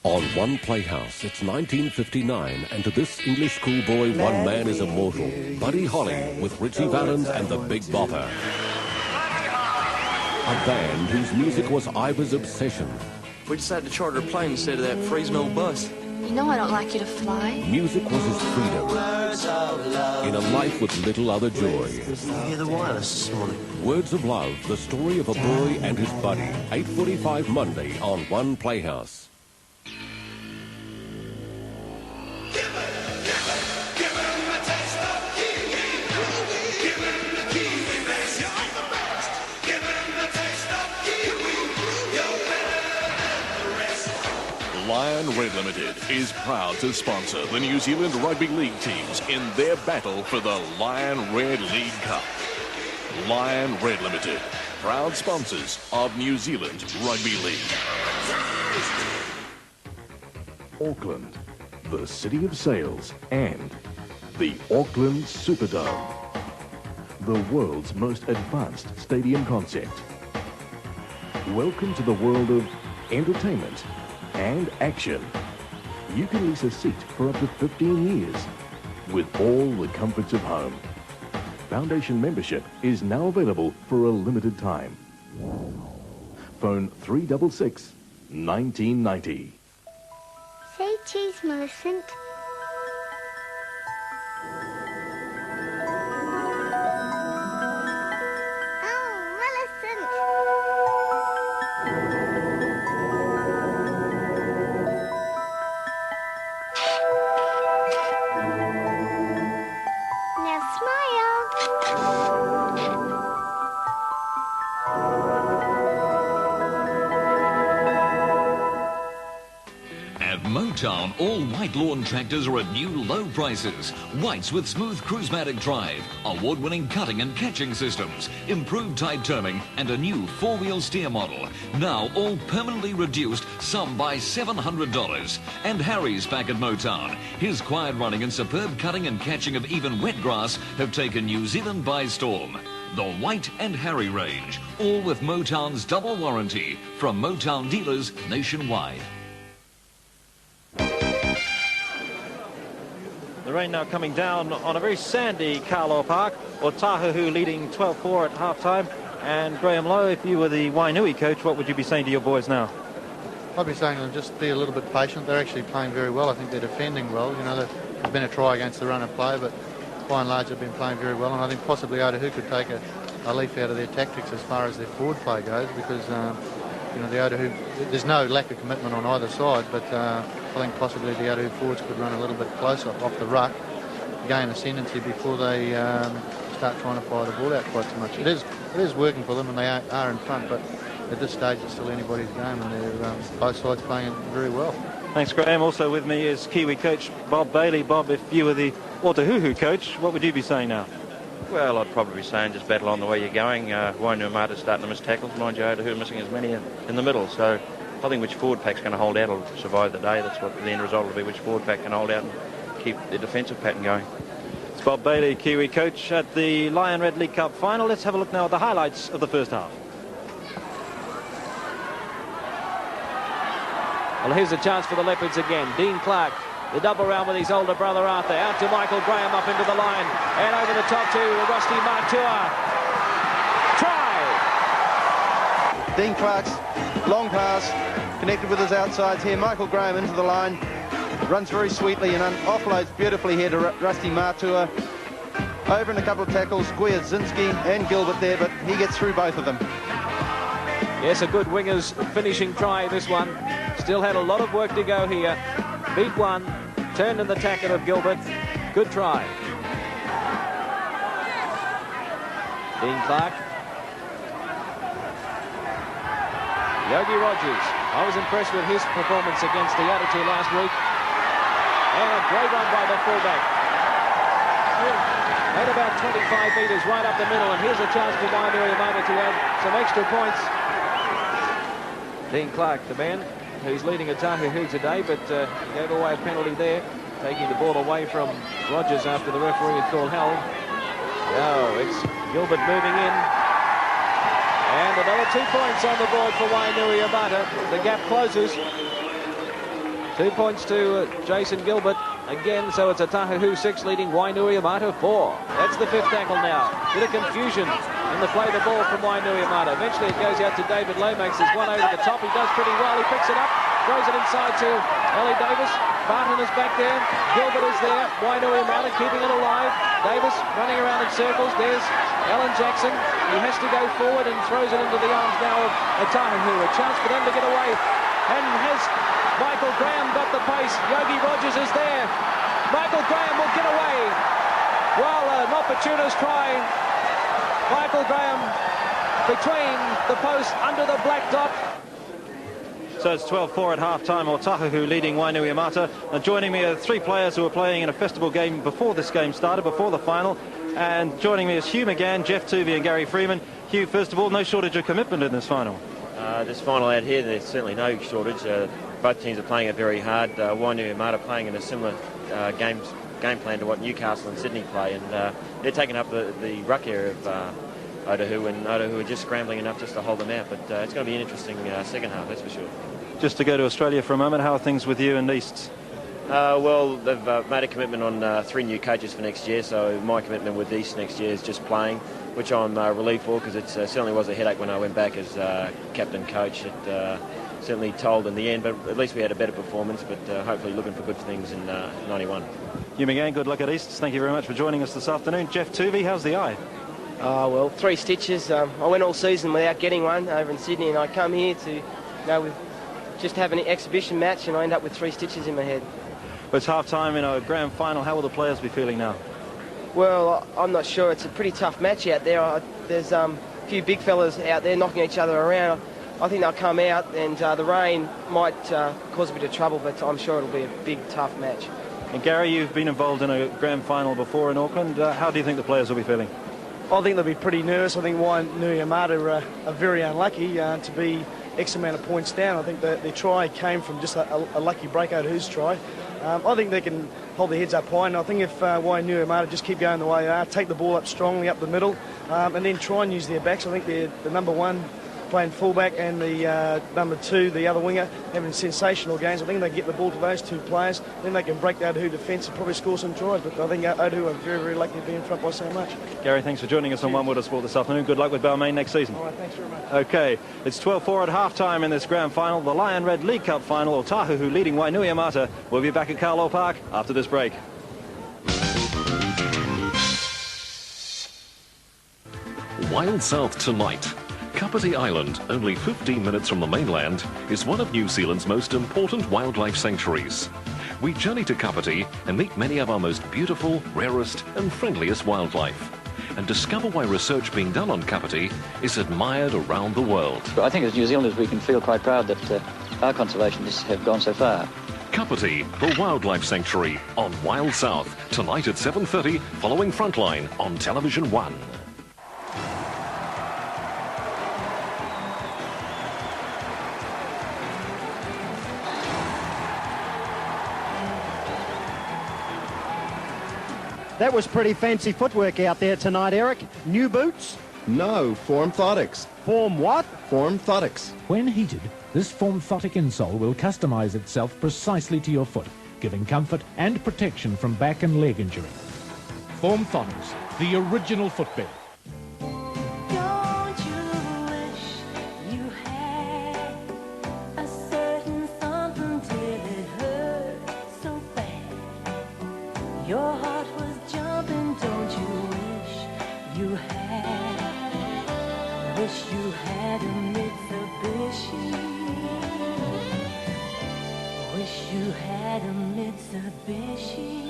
On One Playhouse, it's 1959, and to this English schoolboy, one man is immortal. Buddy Holly with Richie Valens and the Big Bopper. A band whose music was Ivor's obsession. We decided to charter a plane instead of that Fresno bus. You know I don't like you to fly. Music was his freedom. In a life with little other joy. Hear the wireless this morning. Words of Love, the story of a boy and his buddy. 8:45 Monday on One Playhouse. Lion Red Limited is proud to sponsor the New Zealand Rugby League teams in their battle for the Lion Red League Cup. Lion Red Limited, proud sponsors of New Zealand Rugby League. Auckland, the city of sails, and the Auckland Superdome. the world's most advanced stadium concept. Welcome to the world of entertainment and action. You can lease a seat for up to 15 years with all the comforts of home. Foundation membership is now available for a limited time. Phone 366 1990. Say cheese, Millicent. Motown, all white lawn tractors are at new low prices. Whites with smooth Cruisematic drive, award-winning cutting and catching systems, improved tide turning, and a new four-wheel steer model. Now all permanently reduced, some by $700. And Harry's back at Motown. His quiet running and superb cutting and catching of even wet grass have taken New Zealand by storm. The White and Harry range, all with Motown's double warranty from Motown dealers nationwide. The rain now coming down on a very sandy Carlaw Park. Otahuhu leading 12-4 at half-time. And Graham Lowe, if you were the Wainui coach, what would you be saying to your boys now? I'd be saying to them just be a little bit patient. They're actually playing very well. I think they're defending well. You know, there's been a try against the run of play, but by and large they've been playing very well. And I think possibly Otahuhu could take a leaf out of their tactics as far as their forward play goes, because you know, the Otahuhu, there's no lack of commitment on either side, but I think possibly the Otahuhu forwards could run a little bit closer off the ruck, gain ascendancy before they start trying to fire the ball out quite so much. It is working for them, and they are in front, but at this stage it's still anybody's game, and they're both sides playing it very well. Thanks, Graham. Also with me is Kiwi coach Bob Bailey. Bob, if you were the Otahuhu coach, what would you be saying now? Well, I'd probably be saying just battle on the way you're going. Wainuiomata starting to miss tackles. Mind you, Otahuhu missing as many in the middle. So I think which forward pack's going to hold out will survive the day. That's what the end result will be, which forward pack can hold out and keep the defensive pattern going. It's Bob Bailey, Kiwi coach, at the Lion Red League Cup final. Let's have a look now at the highlights of the first half. Well, here's a chance for the Leopards again. Dean Clark, the double round with his older brother Arthur. Out to Michael Graham up into the line. And over the top to Rusty Matua. Try! Dean Clark's long pass connected with his outsides here. Michael Graham into the line. Runs very sweetly and offloads beautifully here to Rusty Matua. Over in a couple of tackles, Guyazinski and Gilbert there, but he gets through both of them. Yes, a good wingers finishing try this one. Still had a lot of work to go here. Beat one, turned in the tackle of Gilbert. Good try. Dean Clark. Yogi Rogers. I was impressed with his performance against the Attitude last week. And a great run by the fullback. At about 25 metres right up the middle, and here's a chance for Wainuiomata to add some extra points. Dean Clark, the man who's leading Otahuhu today, but gave away a penalty there, taking the ball away from Rogers after the referee had called held. Oh, it's Gilbert moving in. And another 2 points on the board for Wainuiomata. The gap closes. 2 points to Jason Gilbert. Again, so it's Otahuhu 6 leading Wainuiomata 4. That's the fifth tackle now. Bit of confusion in the play the ball from Wainuiomata. Eventually it goes out to David Lomax. There's one over the top. He does pretty well. He picks it up, throws it inside to Ellie Davis. Barton is back there. Gilbert is there. Wainuiomata keeping it alive. Davis running around in circles. There's Alan Jackson. He has to go forward and throws it into the arms now of Otahuhu. A chance for them to get away. And has Michael Graham got the pace? Yogi Rogers is there. Michael Graham will get away. Well, an opportunist try. Michael Graham between the post under the black dot. So it's 12-4 at half-time. Otahuhu leading Wainuiomata. And joining me are three players who were playing in a festival game before this game started, before the final. And joining me is Hugh McGann, Jeff Tuvey and Gary Freeman. Hugh, first of all, no shortage of commitment in this final. This final out here, there's certainly no shortage. Both teams are playing it very hard. Wainuiomata playing in a similar game game plan to what Newcastle and Sydney play, and they're taking up the ruck area of Otahuhu, and Otahuhu are just scrambling enough just to hold them out. But it's going to be an interesting second half, that's for sure. Just to go to Australia for a moment, how are things with you and Easts? Well, they've made a commitment on 3 new coaches for next year, so my commitment with East next year is just playing, which I'm relieved for, because it certainly was a headache when I went back as captain coach. It certainly told in the end, but at least we had a better performance, but hopefully looking for good things in 91. Hugh McGann, good luck at Easts. Thank you very much for joining us this afternoon. Jeff Tuvey, how's the eye? Well, 3 stitches. I went all season without getting one over in Sydney, and I come here to, with just have an exhibition match, and I end up with 3 stitches in my head. Well, it's half-time in a grand final. How will the players be feeling now? Well, I'm not sure. It's a pretty tough match out there. There's a few big fellas out there knocking each other around. I think they'll come out, and the rain might cause a bit of trouble, but I'm sure it'll be a big, tough match. And Gary, you've been involved in a grand final before in Auckland. How do you think the players will be feeling? I think they'll be pretty nervous. I think Wainuiomata are very unlucky to be X amount of points down. I think that their try came from just a lucky breakout who's try. I think they can hold their heads up high, and I think if Wainuiomata just keep going the way they are, take the ball up strongly up the middle, and then try and use their backs. I think they're the number 1 playing fullback and the number 2, the other winger, having sensational games. I think they get the ball to those 2 players, then they can break the Otahuhu defence and probably score some tries. But I think Otahuhu are very, very lucky to be in front by so much. Gary, thanks for joining us on One World of Sport this afternoon. Good luck with Balmain next season. All right, thanks very much. Okay, it's 12-4 at half-time in this grand final, the Lion Red League Cup final. Otahuhu leading Wainuiomata. We'll be back at Carlo Park after this break. Wild South tonight. Kapiti Island, only 15 minutes from the mainland, is one of New Zealand's most important wildlife sanctuaries. We journey to Kapiti and meet many of our most beautiful, rarest and friendliest wildlife, and discover why research being done on Kapiti is admired around the world. I think as New Zealanders we can feel quite proud that our conservationists have gone so far. Kapiti, the wildlife sanctuary, on Wild South, tonight at 7:30, following Frontline on Television 1. That was pretty fancy footwork out there tonight, Eric. New boots? No, Formthotics. Form what? Formthotics. When heated, this Formthotic insole will customize itself precisely to your foot, giving comfort and protection from back and leg injury. Formthotics, the original footbed. Your heart was jumping, don't you wish you had? Wish you had a Mitsubishi. Wish you had a Mitsubishi.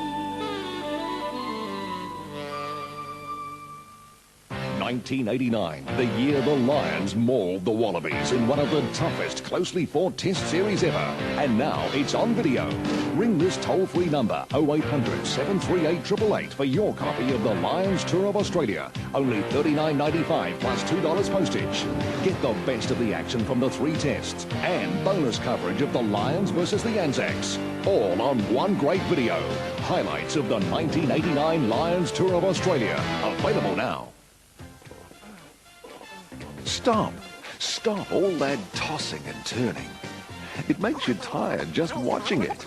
1989, the year the Lions mauled the Wallabies in one of the toughest, closely fought Test series ever. And now it's on video. Ring this toll-free number 0800 738 888 for your copy of the Lions Tour of Australia. Only $39.95 plus $2 postage. Get the best of the action from the 3 tests and bonus coverage of the Lions versus the Anzacs. All on one great video. Highlights of the 1989 Lions Tour of Australia. Available now. Stop. Stop all that tossing and turning. It makes you tired just watching it.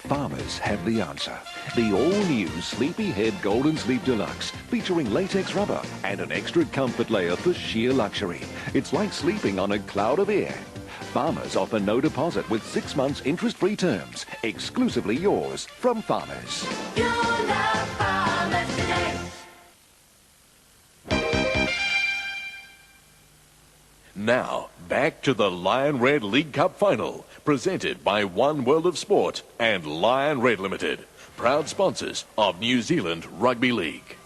Farmers have the answer. The all-new Sleepyhead Golden Sleep Deluxe, featuring latex rubber and an extra comfort layer for sheer luxury. It's like sleeping on a cloud of air. Farmers offer no deposit with 6 months interest-free terms. Exclusively yours from Farmers. You love Farmers today. Now, back to the Lion Red League Cup final, presented by One World of Sport and Lion Red Limited, proud sponsors of New Zealand Rugby League.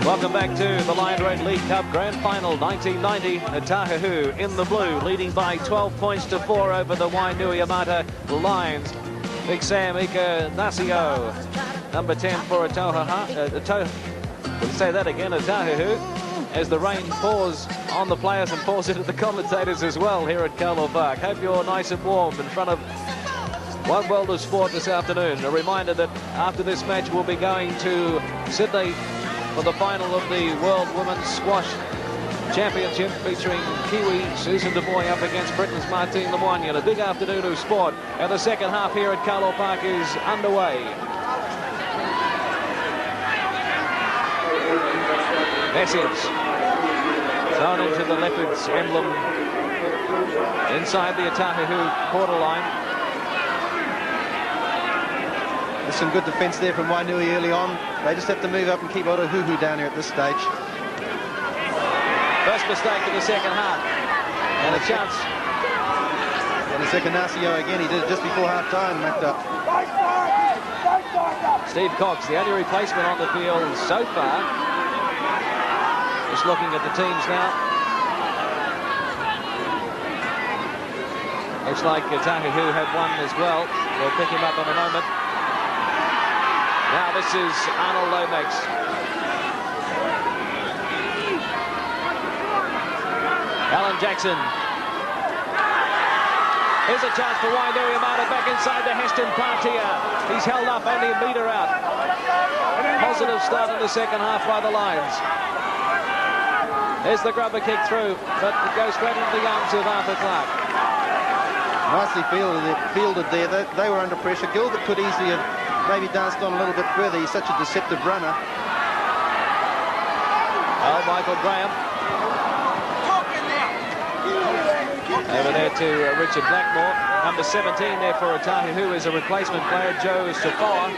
Welcome back to the Lion Red League Cup Grand Final 1990. Otahuhu in the blue, leading by 12 points to 4 over the Wainuiomata Lions. Big Sam Ika Nasio, number 10 for Otahuhu. We'll say that again, Otahuhu. As the rain pours on the players and pours into the commentators as well here at Carlo Park. Hope you're nice and warm in front of One world of sport this afternoon. A reminder that after this match we'll be going to Sydney for the final of the World Women's Squash Championship, featuring Kiwi Susan DeVoy up against Britain's Martine Lemoyne. A big afternoon of sport, and the second half here at Carlo Park is underway. Message thrown into the Leopards emblem inside the Otahuhu quarter line. There's some good defence there from Wainui early on. They just have to move up and keep Otahuhu down here at this stage. First mistake in the second half. And a chance. And a second Nasio again. He did it just before half-time, macked up. Steve Cox, the only replacement on the field so far. Just looking at the teams now. Looks like Otahuhu have one as well. We'll pick him up in a moment. Now this is Arnold Lomax. Alan Jackson. Here's a chance for Wainuiomata back inside the Heston Partia. He's held up only a metre out. Positive start in the second half by the Lions. There's the grubber kick through, but it goes straight into the arms of Arthur Clark. Nicely fielded there. They were under pressure. Gilbert could easily have maybe danced on a little bit further. He's such a deceptive runner. Oh, Michael Graham. Over there to Richard Blackmore. Number 17 there for Otahuhu is a replacement player, Joe Safoa.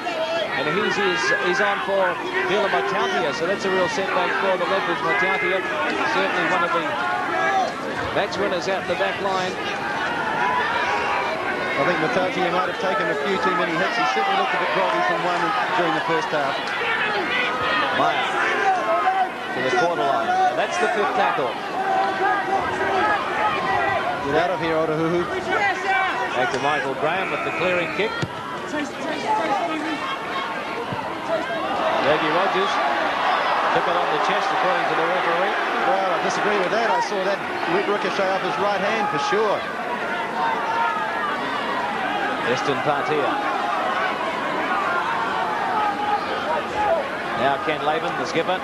And he's on for Vila Matautia, so that's a real setback for the Leopards. Matautia, certainly one of the match winners out the back line. I think Matautia might have taken a few too many hits. He certainly looked a bit groggy from one during the first half. Meyer to the quarter line. And that's the fifth tackle. Get out of here, Otahuhu. Back to Michael Graham with the clearing kick. Reggie Rogers took it on the chest, according to the referee. Well, I disagree with that. I saw that ricochet off his right hand for sure. Heston Partia. Now Ken Laban, the skipper.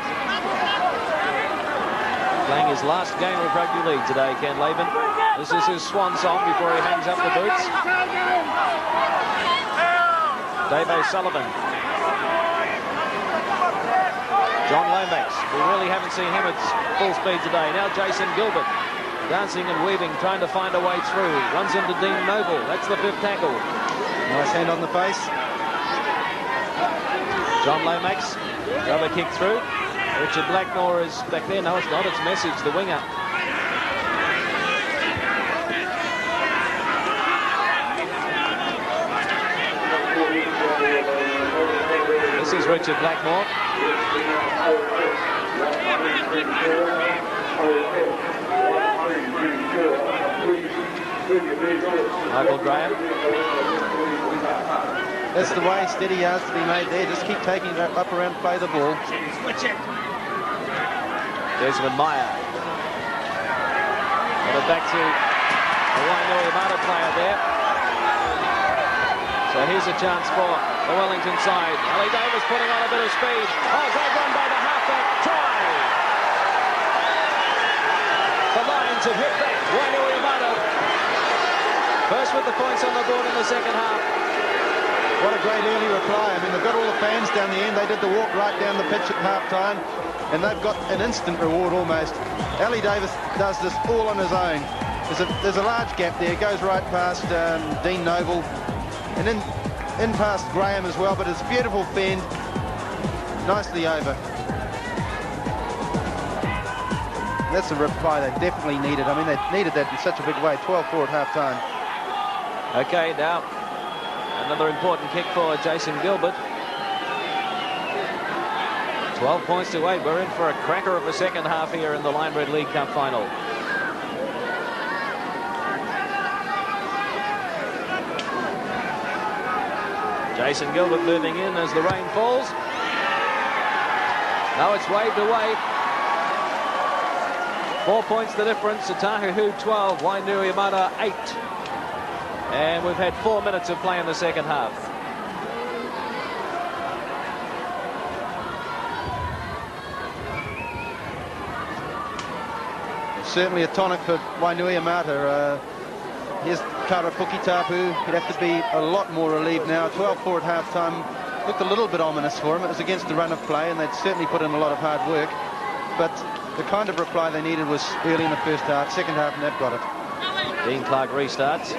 Playing his last game of rugby league today, Ken Laban. This is his swan song before he hangs up the boots. Dave O'Sullivan. John Lomax. We really haven't seen him at full speed today. Now Jason Gilbert. Dancing and weaving, trying to find a way through. Runs into Dean Noble. That's the fifth tackle. Nice hand on the face. John Lomax. Rubber kick through. Richard Blackmore is back there. No, it's not. It's Message, the winger. This is Richard Blackmore. Michael Graham. That's the way, steady yards to be made there. Just keep taking it up around, play the ball. Desmond Meyer. Got it back to a Wainuiomata player there. So here's a chance for the Wellington side. Ali Davis putting on a bit of speed. Oh, great run by the halfback. Try! The Lions have hit back. Wainuiomata first with the points on the board in the second half. What a great early reply. I mean, they've got all the fans down the end. They did the walk right down the pitch at half-time, and they've got an instant reward almost. Ali Davis does this all on his own. There's a large gap there. It goes right past Dean Noble, and in past Graham as well, but it's a beautiful fend. Nicely over. That's the reply they definitely needed. I mean, they needed that in such a big way. 12-4 at half-time. Okay, now another important kick for Jason Gilbert. 12 points to 8. We're in for a cracker of a second half here in the Lion Red League Cup final. Jason Gilbert moving in as the rain falls. Now it's waved away. 4 points the difference. Otahuhu 12, Wainuiomata 8. And we've had 4 minutes of play in the second half. Certainly a tonic for Wainuiomata. Here's Karapuki Tapu. He'd have to be a lot more relieved now. 12-4 at half-time. Looked a little bit ominous for him. It was against the run of play, and they'd certainly put in a lot of hard work. But the kind of reply they needed was early in the first half. Second half, and they've got it. Dean Clark restarts.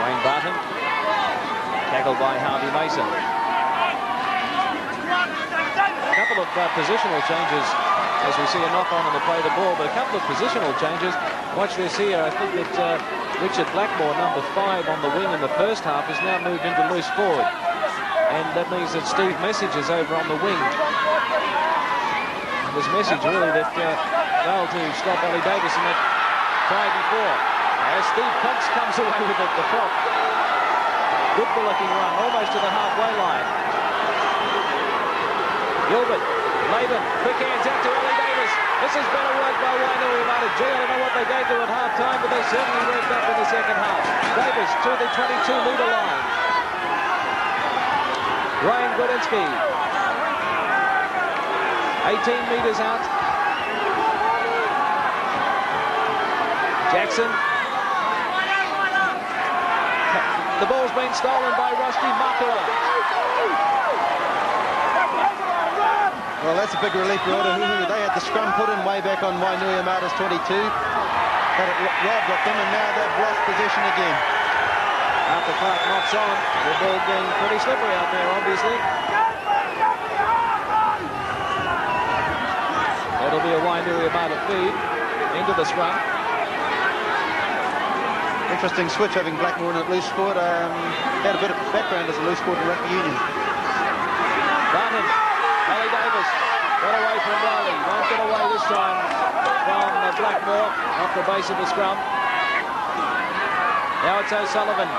Wayne Barton. Tackled by Harvey Mason. A couple of positional changes as we see a knock-on the play of the ball, but a couple of positional changes. Watch this here. I think that Richard Blackmore, number 5 on the wing in the first half, has now moved into loose forward. And that means that Steve Message is over on the wing. And there's Message really that failed to stop Ollie Davis in that try before. As Steve Cox comes away with it, the prop. Good bullocking run, almost to the halfway line. Gilbert, Laban, quick hands out to Ollie Davis. This is better work by Wainuiomata. Gee, I don't know what they gave to at half-time, but they certainly worked up in the second half. Davis to the 22-metre line. Ryan Grodinski. 18 metres out. Jackson. The ball's been stolen by Rusty Makara. Well, that's a big relief for Otahuhu. They had the scrum put in way back on Wainuiomata's 22. Had it robbed of them, and now they've lost possession again. After Clark knocks on, the ball getting pretty slippery out there, obviously. It'll be a Wainuiomata feed into the scrum. Interesting switch having Blackmore in at loose forward. Had a bit of background as a loose forward in rugby union. Barton, Ollie Davis, got away from Riley. Won't get away this time from Blackmore off the base of the scrum. Now it's O'Sullivan.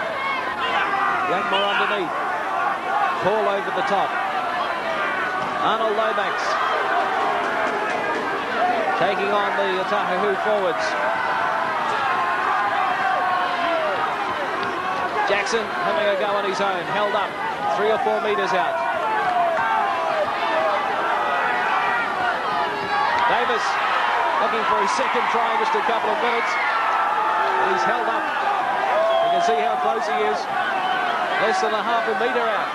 Youngmore underneath. Paul over the top. Arnold Lomax taking on the Otahuhu forwards. Jackson having a go on his own, held up 3 or 4 metres out. Davis looking for his second try in just a couple of minutes. He's held up. You can see how close he is. Less than a half a metre out.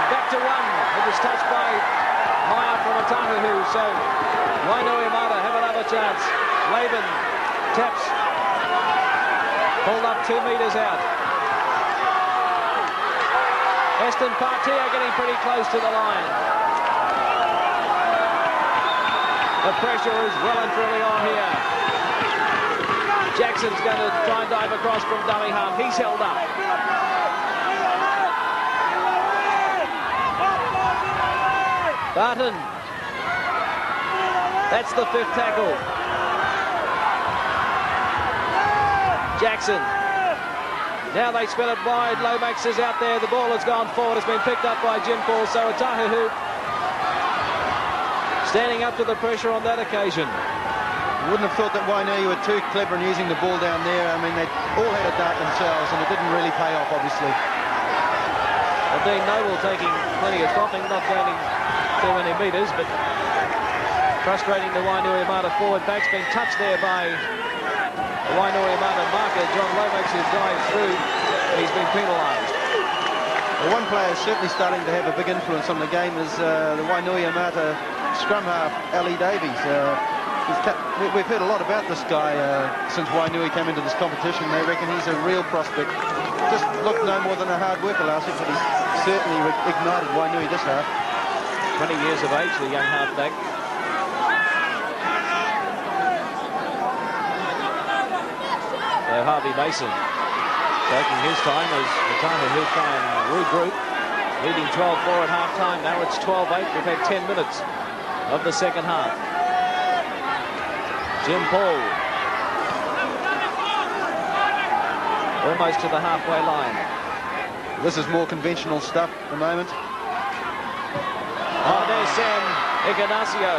Back to 1. It was touched by Meyer from Otahuhu, so Wainuiomata have another chance. Laban taps. Pulled up 2 metres out. Eston Partia getting pretty close to the line. The pressure is well and truly on here. Jackson's going to try and dive across from dummy half. He's held up. Barton. That's the 5th tackle. Jackson. Now they spin it wide. Lomax is out there. The ball has gone forward. It's been picked up by Jim Paul. So Otahuhu standing up to the pressure on that occasion. Wouldn't have thought that Wainui were too clever in using the ball down there. I mean, they all had a dart themselves, and it didn't really pay off, obviously. Well, Dean Noble taking plenty of dropping, not gaining too many metres, but frustrating the Wainuiomata forward back's been touched there by the Wainuiomata marker, John Lomax, who dived through. He's been penalised. Well, one player certainly starting to have a big influence on the game is the Wainuiomata scrum half, Ali Davies. We've heard a lot about this guy since Wainui came into this competition. They reckon he's a real prospect. Just looked no more than a hard worker last week, but he's certainly ignited Wainui this half. 20 years of age, the young halfback. So Harvey Mason taking his time as Otahuhu try and regroup. Leading 12-4 at half-time. Now it's 12-8. We've had 10 minutes of the second half. Jim Paul. Almost to the halfway line. This is more conventional stuff at the moment. Oh, there's Sam Ignacio.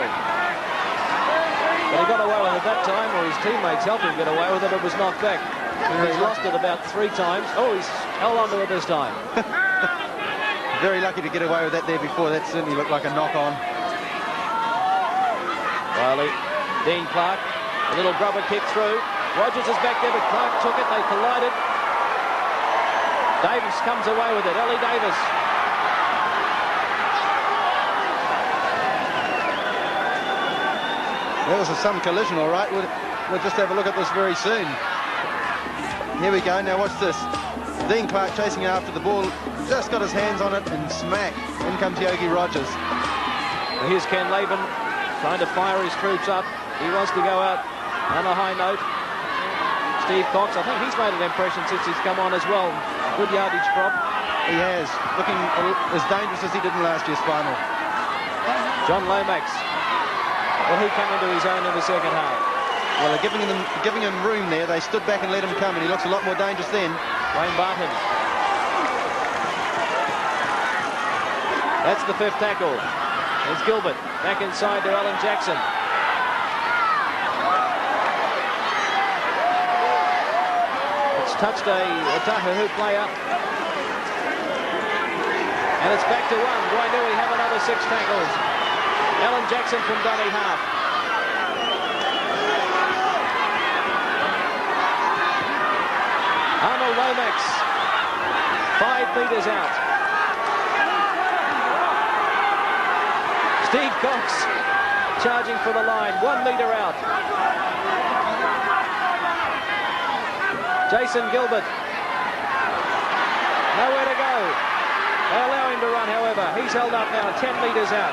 But he got away with it that time, or his teammates helped him get away with it. It was knocked back. He's lost it about 3 times. Oh, he's held on to it this time. Very lucky to get away with that there before. That certainly looked like a knock-on. Riley, Dean Clark, a little grubber kick through. Rogers is back there, but Clark took it. They collided. Davis comes away with it. Ellie Davis. There was some collision, all right. We'll just have a look at this very soon. Here we go. Now watch this. Dean Clark chasing after the ball. Just got his hands on it and smack. In comes Yogi Rogers. Well, here's Ken Laban trying to fire his troops up. He wants to go out on a high note. Steve Cox, I think he's made an impression since he's come on as well. Good yardage prop. He has. Looking as dangerous as he did in last year's final. John Lomax. Will he come into his own in the second half? Well, they're giving him room there. They stood back and let him come, and he looks a lot more dangerous then. Wayne Barton. That's the 5th tackle. There's Gilbert. Back inside to Alan Jackson. It's touched a Otahuhu player. And it's back to 1. Wainui have another 6 tackles. Alan Jackson from dummy half. Arnold Lomax, 5 metres out. Steve Cox charging for the line, 1 metre out. Jason Gilbert, nowhere to go. They allow him to run, however. He's held up now, 10 metres out.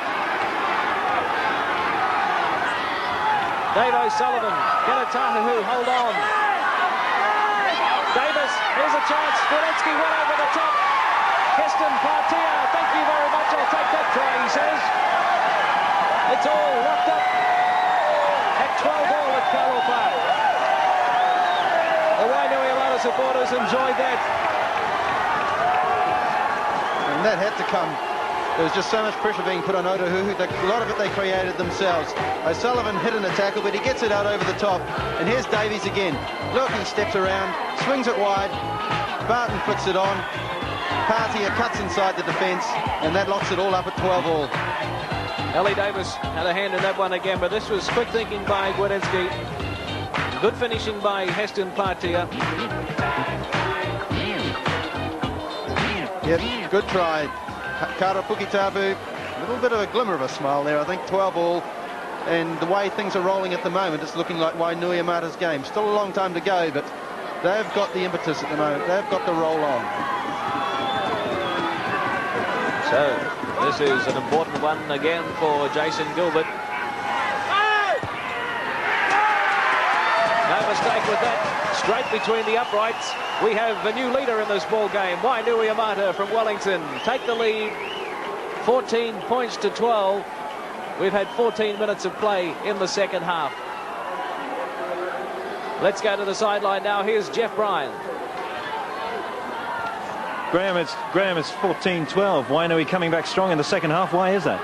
Dave O'Sullivan, can Otahuhu hold on? Davis, here's a chance. Walensky went over the top. Heston Partia, thank you very much. I'll take that try, he says. It's all locked up at 12-all at Carroll Park. The Wainuiomata supporters enjoyed that. And that had to come. There was just so much pressure being put on Otahuhu. A lot of it they created themselves. O'Sullivan hit in a tackle, but he gets it out over the top. And here's Davies again. Look, he steps around, swings it wide. Barton flicks it on. Partia cuts inside the defence, and that locks it all up at 12-all. Ellie Davis had a hand in that one again, but this was quick thinking by Gwinnetsky. Good finishing by Heston Partia. Yep, good try. Kara Pukitavu, a little bit of a glimmer of a smile there, I think, 12-all. And the way things are rolling at the moment, it's looking like Wainuiomata's game. Still a long time to go, but they've got the impetus at the moment. They've got the roll on. So, this is an important one again for Jason Gilbert. No mistake with that. Straight between the uprights. We have a new leader in this ball game. Wainuiomata from Wellington take the lead. 14 points to 12. We've had 14 minutes of play in the second half. Let's go to the sideline now. Here's Jeff Bryan. Graham, it's 14-12. Wainui coming back strong in the second half. Why is that?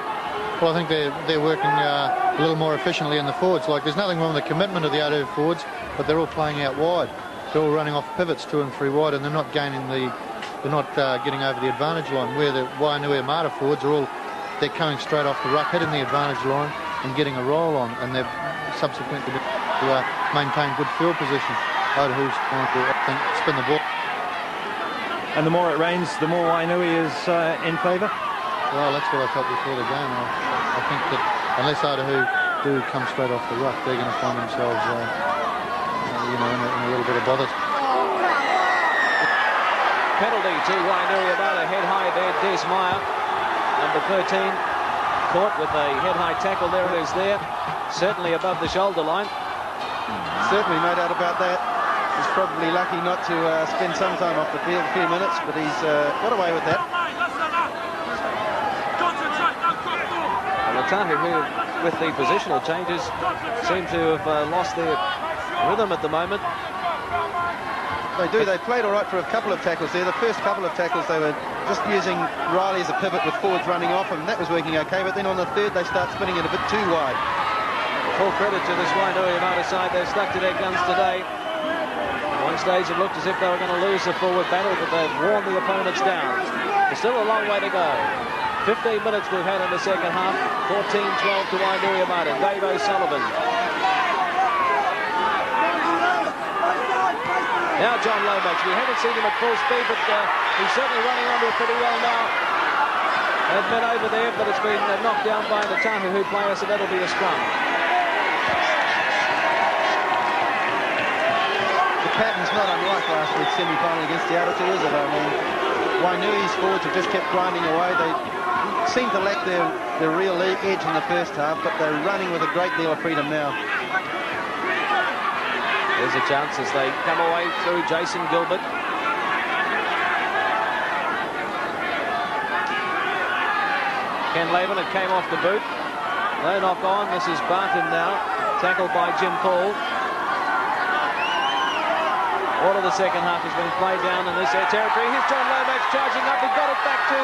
Well, I think they're working a little more efficiently in the forwards. Like, there's nothing wrong with the commitment of the Otahuhu forwards, but they're all playing out wide. They're all running off pivots 2 and 3 wide, and they're not gaining they're not getting over the advantage line. Where the Wainuiomata forwards are they're coming straight off the ruck, hitting the advantage line and getting a roll on, and they've subsequently maintained good field position. Otahu's going to, I think, spin the ball. And the more it rains, the more Wainui is in favour? Well, that's what I felt before the game. I think that unless Otahuhu do come straight off the ruck, they're going to find themselves, in a little bit of bother. Penalty to Wainuiomata, head high there, Des Meyer, number 13, caught with a head-high tackle. There it is there, certainly above the shoulder line. Certainly, no doubt about that. He's probably lucky not to spend some time off the field, a few minutes, but he's got away with that. And Otahuhu, with the positional changes, seem to have lost their rhythm at the moment. They do. They played all right for a couple of tackles there. The first couple of tackles, they were just using Riley as a pivot with forwards running off, and that was working okay. But then on the third, they start spinning it a bit too wide. Full credit to this Wainuiomata side. They've stuck to their guns today. At one stage it looked as if they were going to lose the forward battle, but they've worn the opponents down. There's still a long way to go. 15 minutes we've had in the second half. 14-12 to Wainuiomata. Dave O'Sullivan. Now John Lomax. We haven't seen him at full speed, but he's certainly running onto it pretty well now. They've been over there, but it's been knocked down by the Otahuhu player, so that'll be a scrum. The pattern's not unlike last week's semi-final against the other two, is it? I mean, Wainui's forwards have just kept grinding away. They seem to lack their real edge in the first half, but they're running with a great deal of freedom now. There's a chance as they come away through Jason Gilbert. Ken Laban, it came off the boot. No knock on. This is Barton now. Tackled by Jim Paul. All of the second half has been played down in this territory. Here's John Lomax charging up. He got it back to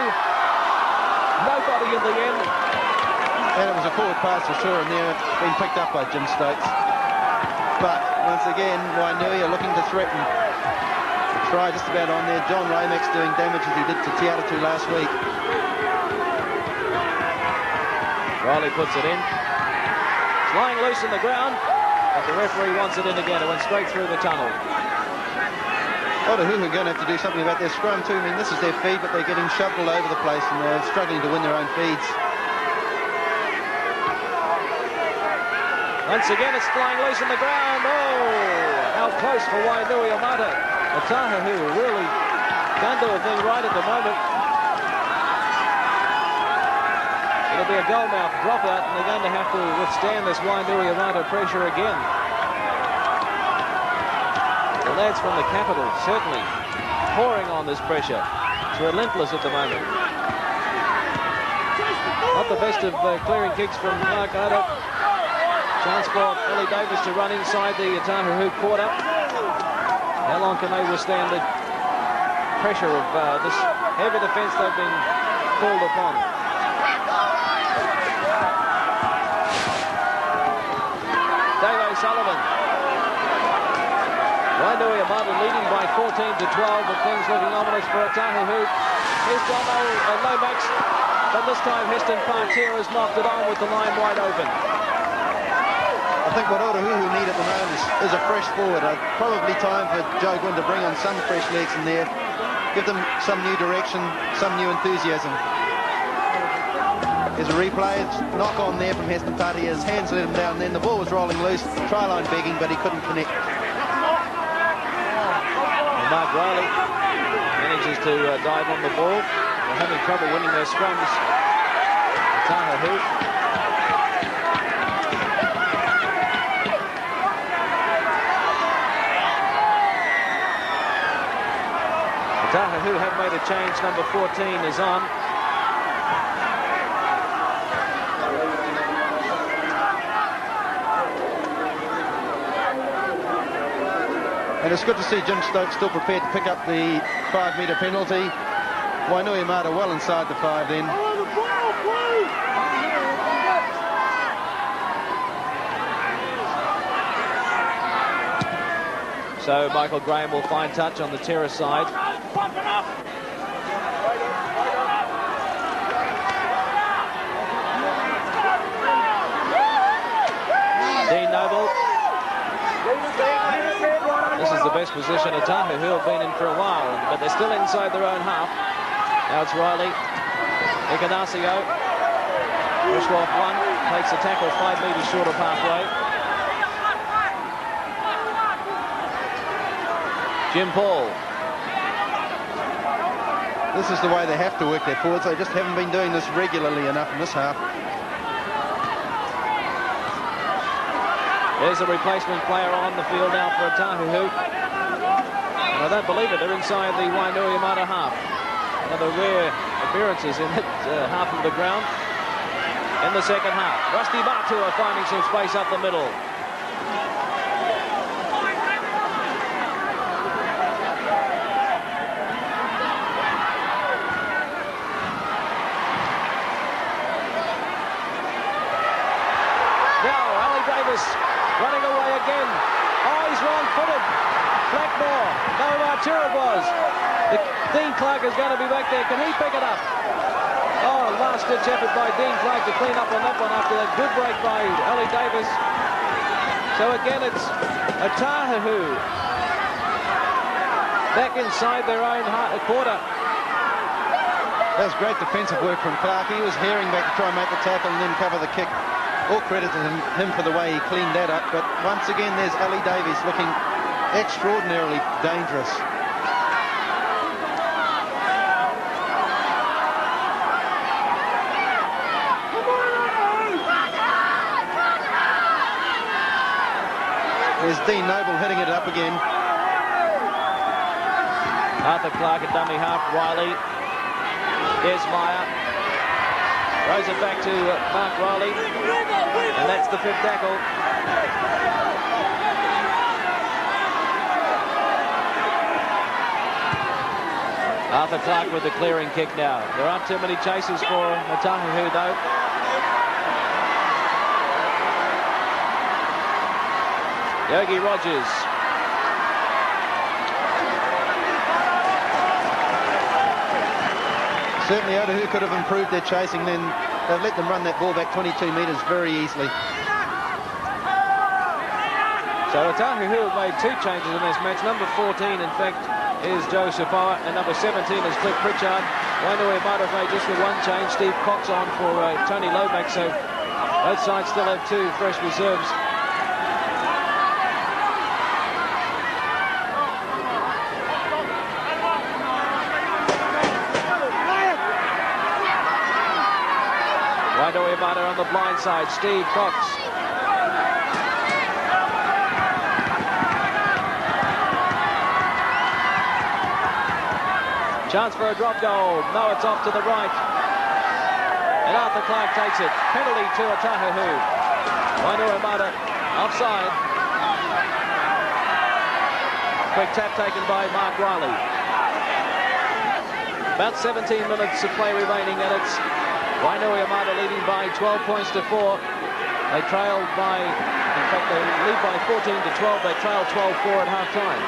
nobody in the end. And it was a forward pass for sure, and there it's been picked up by Jim Stokes. But once again, Wainui are looking to threaten. Try just about on there. John Lomax doing damage as he did to Te Aratu last week. Riley puts it in. It's lying loose in the ground, but the referee wants it in again. It went straight through the tunnel. Otahuhu are going to have to do something about their scrum too. I mean, this is their feed, but they're getting shoved all over the place and they're struggling to win their own feeds. Once again, it's flying loose in the ground. Oh, how close for Wainuiomata. Otahuhu really can't do a thing right at the moment. It'll be a goalmouth dropout, and they're going to have to withstand this Wainuiomata pressure again. The lads from the capital certainly pouring on this pressure. It's relentless at the moment. Not the best of clearing kicks from Mark Oda. Chance for Ellie Davis to run inside the Otahuhu quarter. How long can they withstand the pressure of this heavy defence they've been called upon? Dave O'Sullivan. Wainuiomata leading by 14-12, but things looking ominous for Otahuhu. Here's John Lomax, but this time Heston Partier has knocked it on with the line wide open. I think what Otahuhu need at the moment is a fresh forward. Probably time for Joe Gwynn to bring on some fresh legs in there. Give them some new direction, some new enthusiasm. There's a replay. It's knock on there from Heston Party. His hands let him down then. The ball was rolling loose. Try line begging, but he couldn't connect. And Mark Riley manages to dive on the ball. They're having trouble winning their scrums. Otahuhu. Otahuhu have made a change. Number 14 is on. And it's good to see Jim Stokes still prepared to pick up the 5-metre penalty. Wainuiomata well inside the 5 then. So Michael Graham will find touch on the terrace side. Dean Noble. This is the best position Otahuhu have been in for a while, but they're still inside their own half. Now it's Riley. Ignazio. Bushwolf 1 takes a tackle 5 metres short of halfway. Jim Paul. This is the way they have to work their forwards. They just haven't been doing this regularly enough in this half. There's a replacement player on the field now for Otahuhu. And I don't believe it, they're inside the Wainuiomata half. One of the rare appearances in that half of the ground in the second half. Rusty Matua finding some space up the middle. Davis running away again. Oh, he's wrong-footed. Blackmore. No, Arturo was. Dean Clark is going to be back there. Can he pick it up? Oh, last-ditch effort by Dean Clark to clean up on that one after that good break by Ellie Davis. So again, it's Otahuhu back inside their own quarter. That was great defensive work from Clark. He was herring back to try and make the tackle and then cover the kick. All credit to him for the way he cleaned that up. But once again, there's Ellie Davies looking extraordinarily dangerous. There's Dean Noble hitting it up again. Arthur Clark at dummy half. Riley. Here's Meyer. Throws it back to Mark Riley. And that's the fifth tackle. Arthur Clark with the clearing kick now. There aren't too many chases for Otahuhu though. Yogi Rogers. Certainly Otahuhu could have improved their chasing then. They've let them run that ball back 22 metres very easily. So Otahuhu have made two changes in this match. Number 14, in fact, is Joe Safawa, and number 17 is Cliff Pritchard. Wainuiomata have made just the one change. Steve Cox on for Tony Lomax, so both sides still have two fresh reserves. Wainuiomata on the blind side. Steve Cox. Chance for a drop goal. No, it's off to the right. And Arthur Clark takes it. Penalty to Otahuhu. Wainuiomata offside. Quick tap taken by Mark Riley. About 17 minutes of play remaining, and it's Wainuiomata leading by 12 points to 4. They trailed by, in fact, they lead by 14 to 12. They trailed 12-4 at half-time.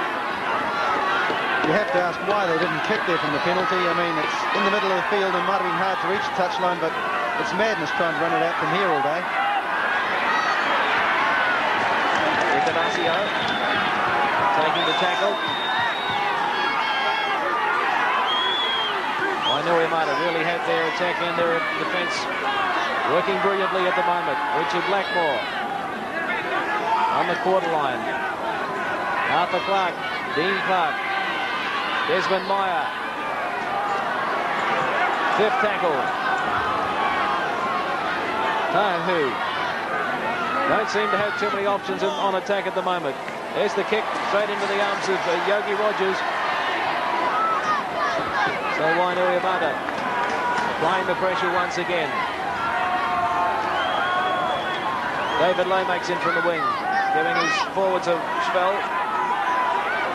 You have to ask why they didn't kick there from the penalty. I mean, it's in the middle of the field and might have been hard to reach the touchline, but it's madness trying to run it out from here all day. Ignacio taking the tackle. Wainuiomata really have their attack and their defence working brilliantly at the moment. Richard Blackmore on the quarter line. Arthur Clark, Dean Clark, Desmond Meyer. Fifth tackle. Otahuhu don't seem to have too many options on attack at the moment. There's the kick straight into the arms of Yogi Rogers. So Wainuiomata applying the pressure once again. David Lomax in from the wing, giving his forwards a spell.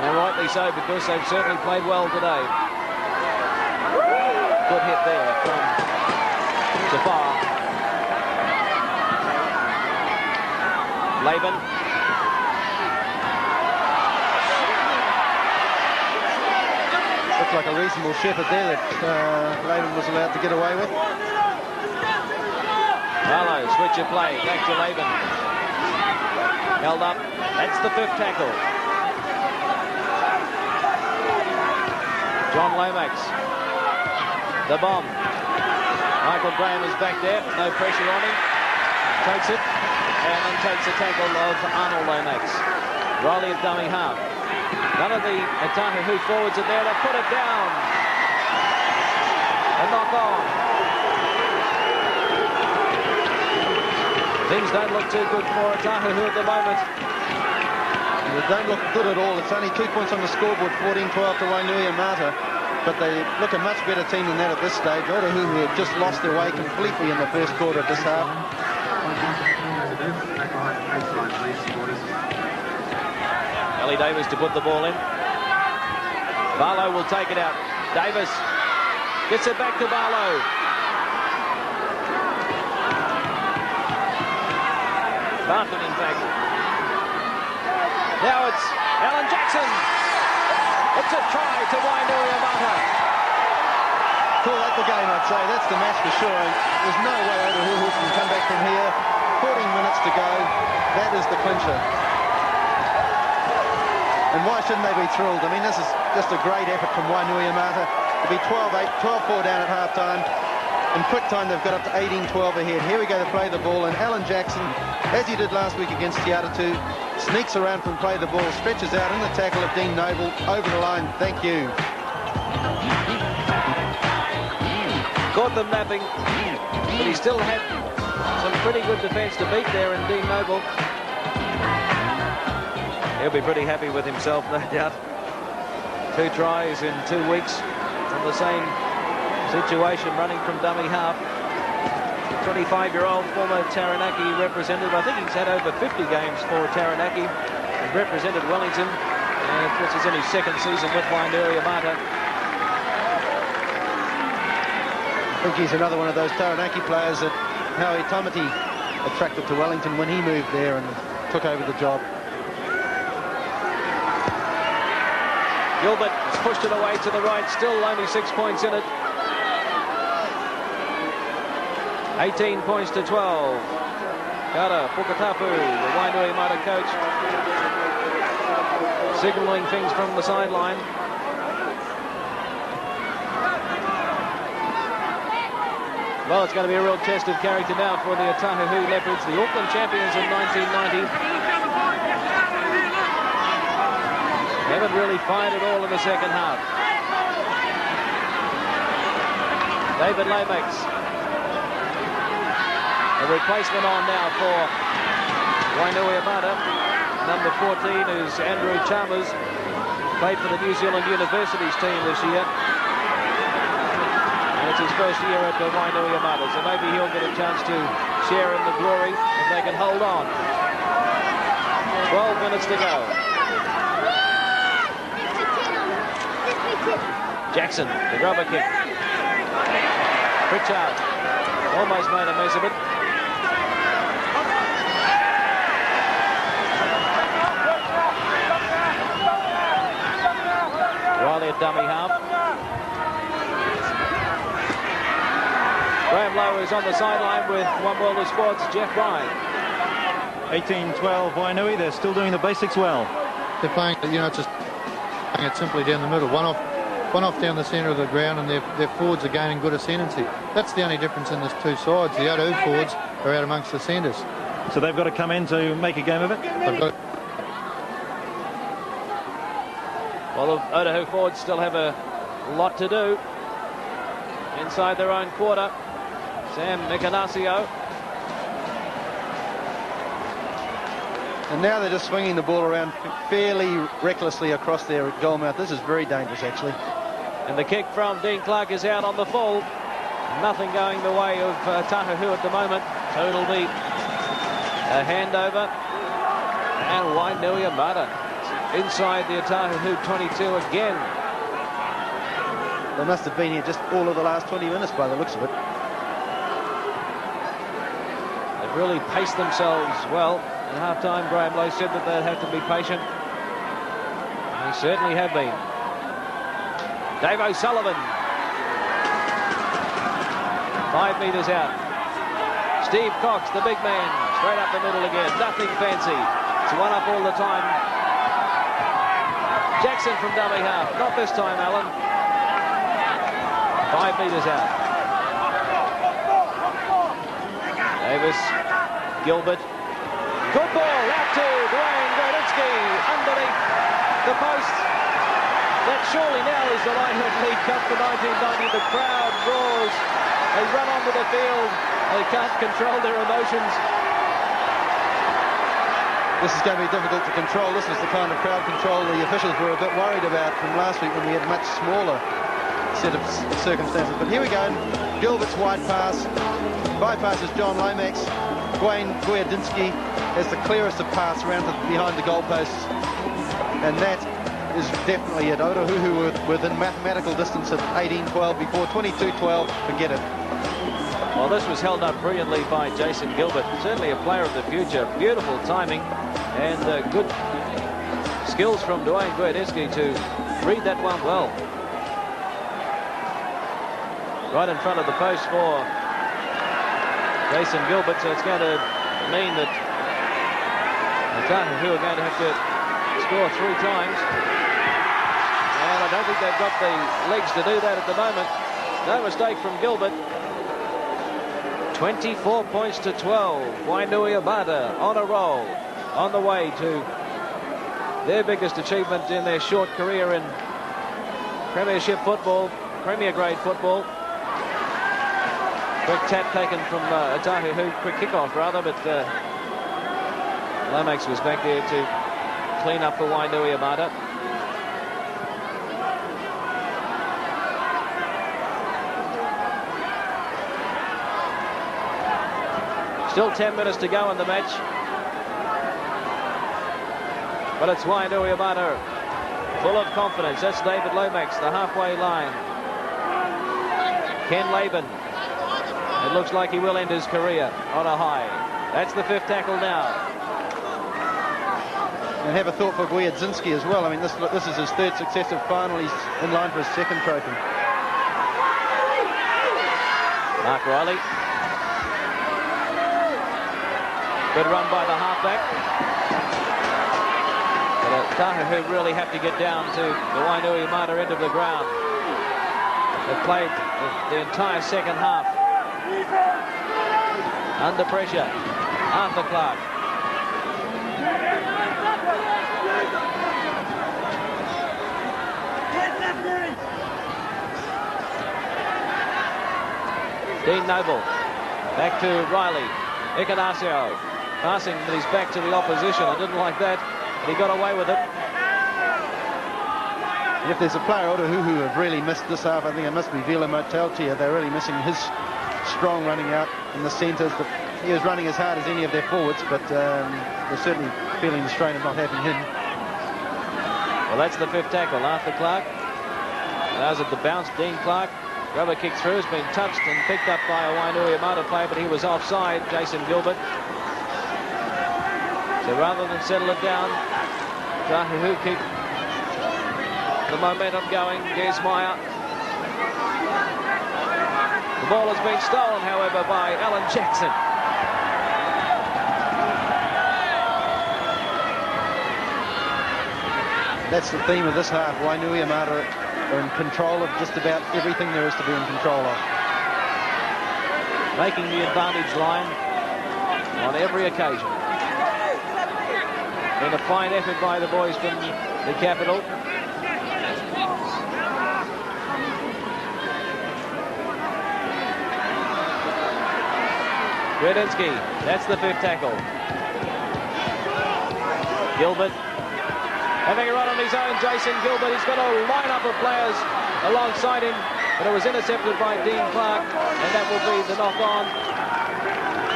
And rightly so, because they've certainly played well today. Good hit there from Safar. Laban. Looked like a reasonable shepherd there that Laban was allowed to get away with. Barlow, switch of play, back to Laban. Held up, that's the fifth tackle. John Lomax, the bomb. Michael Graham is back there, no pressure on him. Takes it, and then takes the tackle of Arnold Lomax. Riley at dummy half. None of the Otahuhu forwards are there to put it down. A knock on. Things don't look too good for Otahuhu at the moment. They don't look good at all. It's only 2 points on the scoreboard, 14-12 to Wainuiomata. But they look a much better team than that at this stage. Otahuhu have just lost their way completely in the first quarter of this half. Ellie Davis to put the ball in. Barlow will take it out. Davis gets it back to Barlow. Barton, in fact. Now it's Alan Jackson. It's a try to Wainuiomata. Call that the game, I'd say. That's the match for sure. There's no way Otahuhu can come back from here. 14 minutes to go. That is the clincher. And why shouldn't they be thrilled? I mean, this is just a great effort from Wainuiomata. To be 12-8, 12-4 down at half-time. In quick time, they've got up to 18-12 ahead. Here we go to play the ball, and Alan Jackson, as he did last week against Te Atatu, sneaks around from play the ball, stretches out in the tackle of Dean Noble, over the line. Thank you. Caught them napping, but he still had some pretty good defence to beat there in Dean Noble. He'll be pretty happy with himself, no doubt. 2 tries in 2 weeks from the same situation, running from dummy half. 25-year-old former Taranaki representative. I think he's had over 50 games for Taranaki. He's represented Wellington, and this is in his 2nd season with Wainuiomata. I think he's another one of those Taranaki players that Howie Tamati attracted to Wellington when he moved there and took over the job. Gilbert has pushed it away to the right, still only 6 points in it. 18 points to 12. Kara Pukatapu, the Wainuiomata coach, signalling things from the sideline. Well, it's going to be a real test of character now for the Otahuhu Leopards, the Auckland champions in 1990. Haven't really fired at all in the second half. David Lomax. A replacement on now for Wainuiomata. Number 14 is Andrew Chalmers. Played for the New Zealand Universities team this year. And it's his first year at Wainuiomata, so maybe he'll get a chance to share in the glory if they can hold on. 12 minutes to go. Jackson, the grubber kick. Pritchard almost made a mess of it. Riley at dummy half. Graham Lowe is on the sideline with One World of Sports, Jeff Bryan. 18-12 Wainui, they're still doing the basics well. They're playing, just playing it simply down the middle. One off down the centre of the ground, and their forwards are gaining good ascendancy. That's the only difference in the 2 sides. The Otahuhu forwards are out amongst the centres. So they've got to come in to make a game of it? Well, the Otahuhu forwards still have a lot to do inside their own quarter. Sam Nicanasio. And now they're just swinging the ball around fairly recklessly across their goal mouth. This is very dangerous, actually. And the kick from Dean Clark is out on the full. Nothing going the way of Otahuhu at the moment. So it'll be a handover. And Wainuiomata inside the Otahuhu 22 again. They must have been here just all of the last 20 minutes by the looks of it. They've really paced themselves well. At half-time, Graham Lowe said that they'd have to be patient. They certainly have been. Dave O'Sullivan. 5 metres out. Steve Cox, the big man, straight up the middle again. Nothing fancy. It's one up all the time. Jackson from dummy half. Not this time, Alan. 5 metres out. Davis. Gilbert. Good ball out to Dwayne Groditsky underneath the post. That surely now is the Linehead League Cup for 1990. The crowd roars. They run onto the field. They can't control their emotions. This is going to be difficult to control. This is the kind of crowd control the officials were a bit worried about from last week when we had much smaller set of circumstances. But here we go. Gilbert's wide pass. Bypasses John Lomax. Dwayne Groditsky has the clearest of pass around to behind the goalposts. And that is definitely it. Otahuhu were within mathematical distance at 18-12 before. 22-12, forget it. Well, this was held up brilliantly by Jason Gilbert. Certainly a player of the future. Beautiful timing and good skills from Dwayne Wainuiomata to read that one well. Right in front of the post for Jason Gilbert, so it's going to mean that Otahuhu are going to have to score 3 times. And I don't think they've got the legs to do that at the moment. No mistake from Gilbert. 24 points to 12. Wainuiomata on a roll, on the way to their biggest achievement in their short career in Premiership football, Premier grade football. Quick tap taken from Otahuhu, quick kickoff rather, but Lomax was back there to clean up for Wainuiomata. Still 10 minutes to go in the match. But it's Wainuiomata full of confidence. That's David Lomax, the halfway line. Ken Laban. It looks like he will end his career on a high. That's the 5th tackle now. And have a thought for Gwiadzinski as well. I mean, this is his 3rd successive final. He's in line for his 2nd trophy. Mark Riley. Good run by the halfback. But Otahuhu really have to get down to the Wainuiomata end of the ground. They've played the entire second half under pressure. Arthur Clark. Dean Noble. Back to Riley. Ikanasio. Passing with his back to the opposition. I didn't like that, but he got away with it. If there's a player, Otahuhu, who have really missed this half, I think it must be Vila Moteltia. They're really missing his strong running out in the centres. He was running as hard as any of their forwards, but they're certainly feeling the strain of not having him. Well, that's the 5th tackle. Arthur Clark allows it to bounce. Dean Clark. Rubber kick through, has been touched and picked up by a Wainuiomata player, but he was offside, Jason Gilbert. So rather than settle it down, Otahuhu keep the momentum going. Des Meyer. The ball has been stolen, however, by Alan Jackson. That's the theme of this half. Wainuiomata are in control of just about everything there is to be in control of. Making the advantage line on every occasion. Been a fine effort by the boys from the capital. Gredinsky, that's the 5th tackle. Gilbert having a run on his own. Jason Gilbert, he's got a lineup of players alongside him, but it was intercepted by Dean Clark, and that will be the knock-on.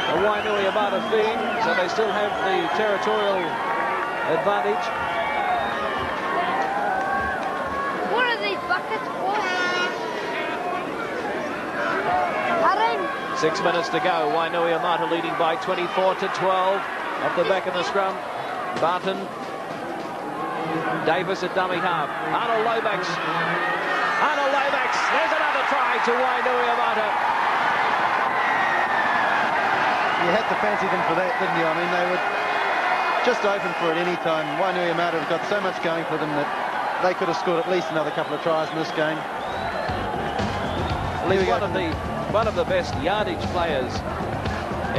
The Wainuiomata feed, so they still have the territorial advantage. What are these buckets for? 6 minutes to go. Wainuiomata leading by 24 to 12 off the back of the scrum. Barton. Davis at dummy half. Arnold Lomax. Arnold Lomax. There's another try to Wainuiomata. You had to fancy them for that, didn't you? I mean, they were just open for it any time. Wainuiomata have got so much going for them that they could have scored at least another couple of tries in this game. He's one of the best yardage players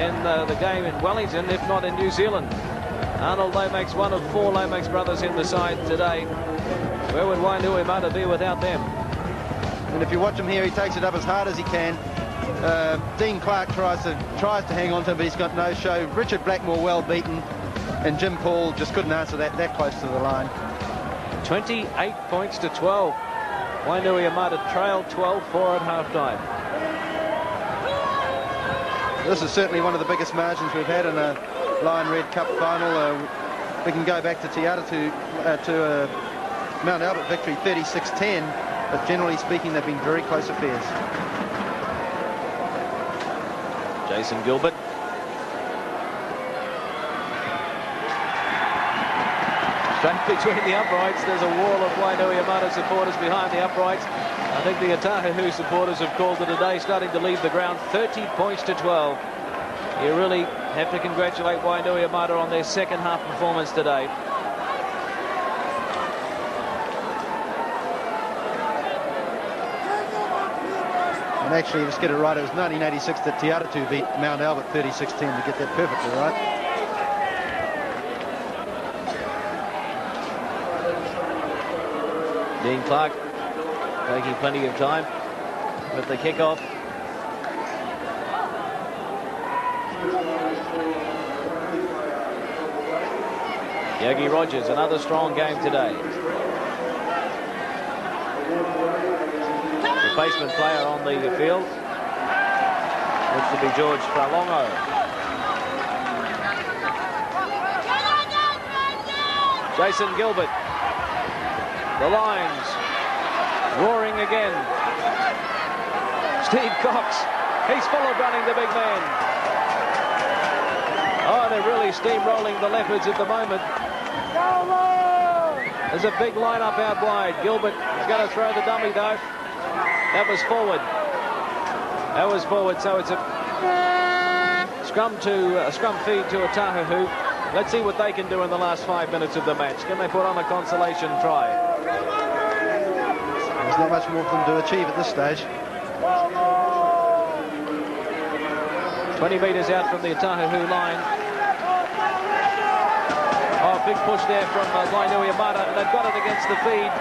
in the game in Wellington, if not in New Zealand. Arnold Lomax, one of 4 Lomax brothers in the side today. Where would Wainuiomata be without them? And if you watch him here, he takes it up as hard as he can. Dean Clark tries to hang on to him, but he's got no show. Richard Blackmore well beaten, and Jim Paul just couldn't answer that close to the line. 28 points to 12. Wainuiomata trailed 12-4 at half-time. This is certainly one of the biggest margins we've had in a Lion Red Cup final. We can go back to Te to Mount Albert victory 36-10, but generally speaking they've been very close affairs. Jason Gilbert. Straight between the uprights, there's a wall of Wainuiomata supporters behind the uprights. I think the Otahuhu supporters have called it a day, starting to leave the ground. 30 points to 12. You really have to congratulate Wainuiomata on their second half performance today. And actually, let's get it right, it was 1986 that Te Aratu beat Mount Albert 36-10 to get that perfectly right. Dean Clark taking plenty of time with the kickoff. Yogi Rogers, another strong game today. Replacement player on the field looks to be George Fralongo. Jason Gilbert. The Lions roaring again. Steve Cox, he's full of running, the big man. Oh, they're really steamrolling the Leopards at the moment. There's a big lineup out wide. Gilbert is going to throw the dummy though. That was forward. That was forward, so it's a scrum feed to Otahuhu. Let's see what they can do in the last 5 minutes of the match. Can they put on a consolation try? There's not much more for them to achieve at this stage. 20 metres out from the Otahuhu line. Oh, big push there from Wainuiomata, and they've got it against the feed.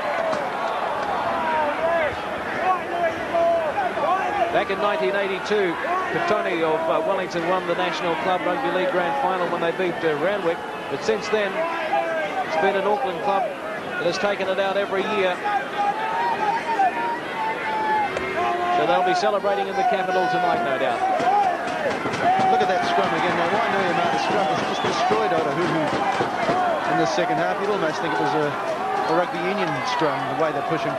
Back in 1982, Petone of Wellington won the National Club Rugby League Grand Final when they beat Randwick. But since then, it's been an Auckland club that has taken it out every year. So they'll be celebrating in the capital tonight, no doubt. Look at that scrum again. Now, Wainuiomata's scrum has just destroyed Otahuhu in the second half. You'd almost think it was a rugby union scrum, the way they're pushing.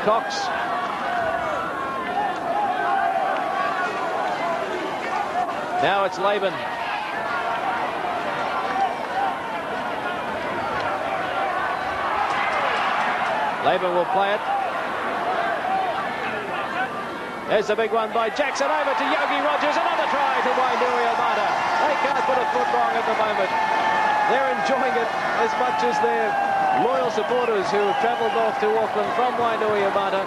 Cox. Now it's Laban. Laban will play it. There's a big one by Jackson over to Yogi Rogers. Another try to Wainuiomata. They can't put a foot wrong at the moment. They're enjoying it as much as their loyal supporters who have travelled off to Auckland from Wainuiomata.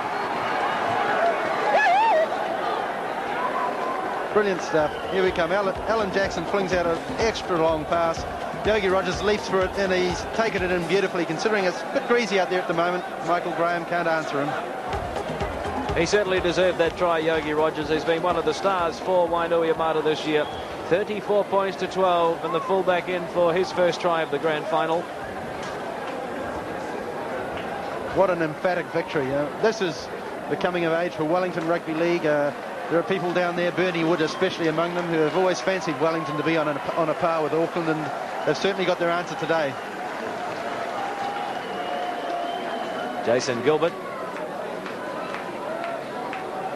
Brilliant stuff. Here we come. Alan Jackson flings out an extra long pass. Yogi Rogers leaps for it, and he's taken it in beautifully, considering it's a bit greasy out there at the moment. Michael Graham can't answer him. He certainly deserved that try, Yogi Rogers. He's been one of the stars for Wainuiomata this year. 34 points to 12, and the fullback in for his first try of the grand final. What an emphatic victory. This is the coming of age for Wellington Rugby League. There are people down there, Bernie Wood especially among them, who have always fancied Wellington to be on a par with Auckland, and they've certainly got their answer today. Jason Gilbert.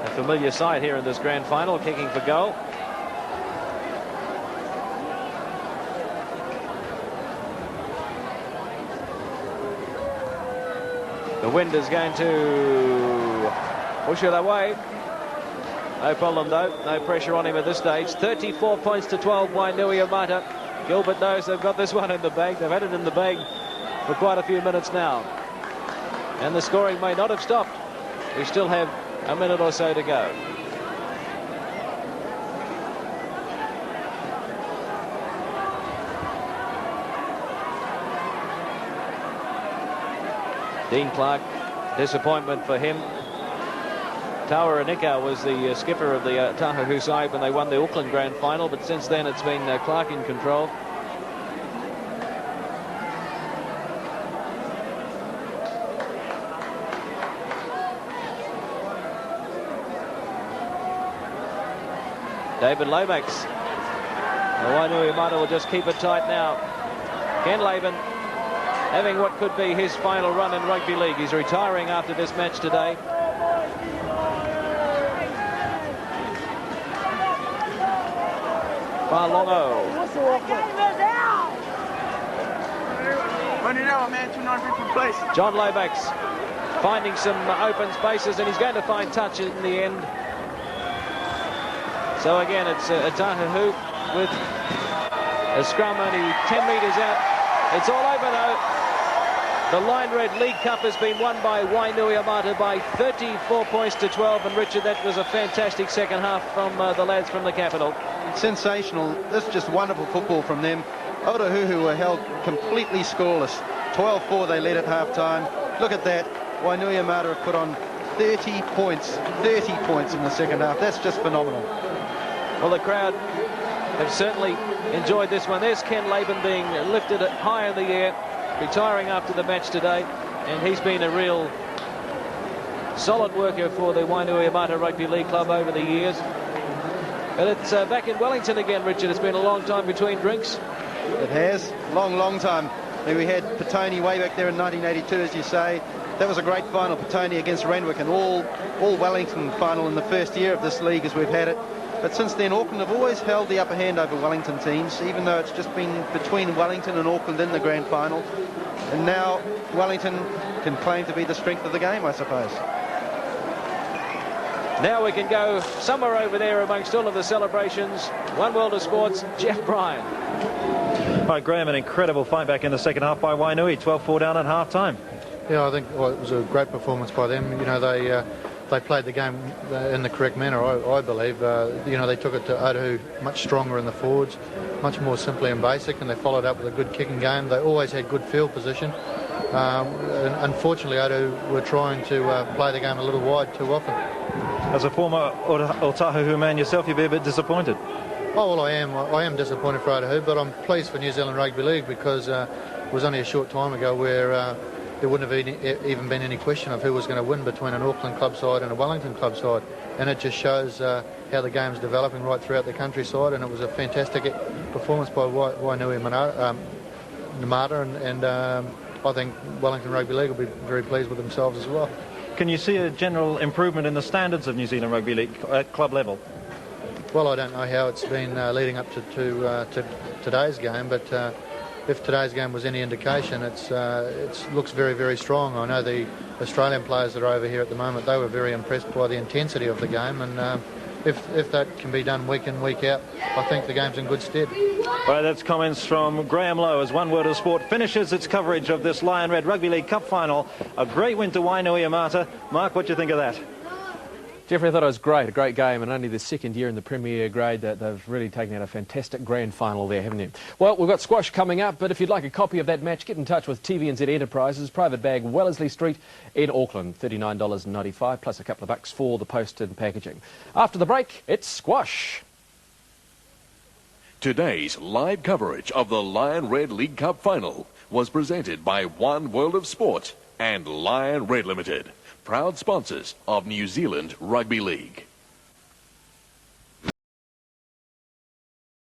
A familiar sight here in this grand final, kicking for goal. The wind is going to push it away. No problem though, no pressure on him at this stage. 34 points to 12, Wainuiomata. Gilbert knows they've got this one in the bag. They've had it in the bag for quite a few minutes now. And the scoring may not have stopped. We still have a minute or so to go. Dean Clark, disappointment for him. Taua Anika was the skipper of the Otahuhu side when they won the Auckland Grand Final, but since then it's been Clark in control. David Lomax. Wainuiomata will just keep it tight now. Ken Laban having what could be his final run in rugby league. He's retiring after this match today. Malongo. John Lomax finding some open spaces, and he's going to find touch in the end. So again, it's Otahuhu with a scrum only 10 metres out. It's all over though. The Lion Red League Cup has been won by Wainuiomata by 34 points to 12. And Richard, that was a fantastic second half from the lads from the capital. Sensational. This is just wonderful football from them. Otahuhu were held completely scoreless. 12-4 they led at half-time. Look at that. Wainuiomata have put on 30 points in the second half. That's just phenomenal. Well, the crowd have certainly enjoyed this one. There's Ken Laban being lifted high in the air, retiring after the match today, and he's been a real solid worker for the Wainuiomata Rugby League Club over the years. But it's back in Wellington again, Richard. It's been a long time between drinks. It has. Long time. We had Petone way back there in 1982, as you say. That was a great final, Petone against Randwick, and all Wellington final in the first year of this league as we've had it. But since then, Auckland have always held the upper hand over Wellington teams, even though it's just been between Wellington and Auckland in the grand final. And now Wellington can claim to be the strength of the game, I suppose. Now we can go somewhere over there amongst all of the celebrations. One World of Sports, Jeff Bryan. Right, Graham, an incredible fight back in the second half by Wainui, 12-4 down at half-time. Yeah, I think it was a great performance by them. You know, they played the game in the correct manner, I believe. You know, they took it to Otahuhu much stronger in the forwards, much more simply and basic, and they followed up with a good kicking game. They always had good field position. And unfortunately, Otahuhu were trying to play the game a little wide too often. As a former Otahuhu man yourself, you'd be a bit disappointed. Oh, well, I am disappointed for Otahuhu, but I'm pleased for New Zealand Rugby League because it was only a short time ago where there wouldn't have even been any question of who was going to win between an Auckland club side and a Wellington club side. And it just shows how the game's developing right throughout the countryside, and it was a fantastic performance by Wainuiomata, and I think Wellington Rugby League will be very pleased with themselves as well. Can you see a general improvement in the standards of New Zealand Rugby League at club level? Well, I don't know how it's been leading up to today's game, but if today's game was any indication, it looks very, very strong. I know the Australian players that are over here at the moment, they were very impressed by the intensity of the game, and if that can be done week in, week out, I think the game's in good stead. Right, that's comments from Graham Lowe as One World of Sport finishes its coverage of this Lion Red Rugby League Cup final. A great win to Wainuiomata. Mark, what do you think of that? Jeffrey, I thought it was great, a great game, and only the second year in the Premier grade that they've really taken out a fantastic grand final there, haven't you? Well, we've got squash coming up, but if you'd like a copy of that match, get in touch with TVNZ Enterprises, Private Bag, Wellesley Street in Auckland, $39.95, plus a couple of bucks for the post and packaging. After the break, it's squash. Today's live coverage of the Lion Red League Cup final was presented by One World of Sport and Lion Red Limited, proud sponsors of New Zealand Rugby League.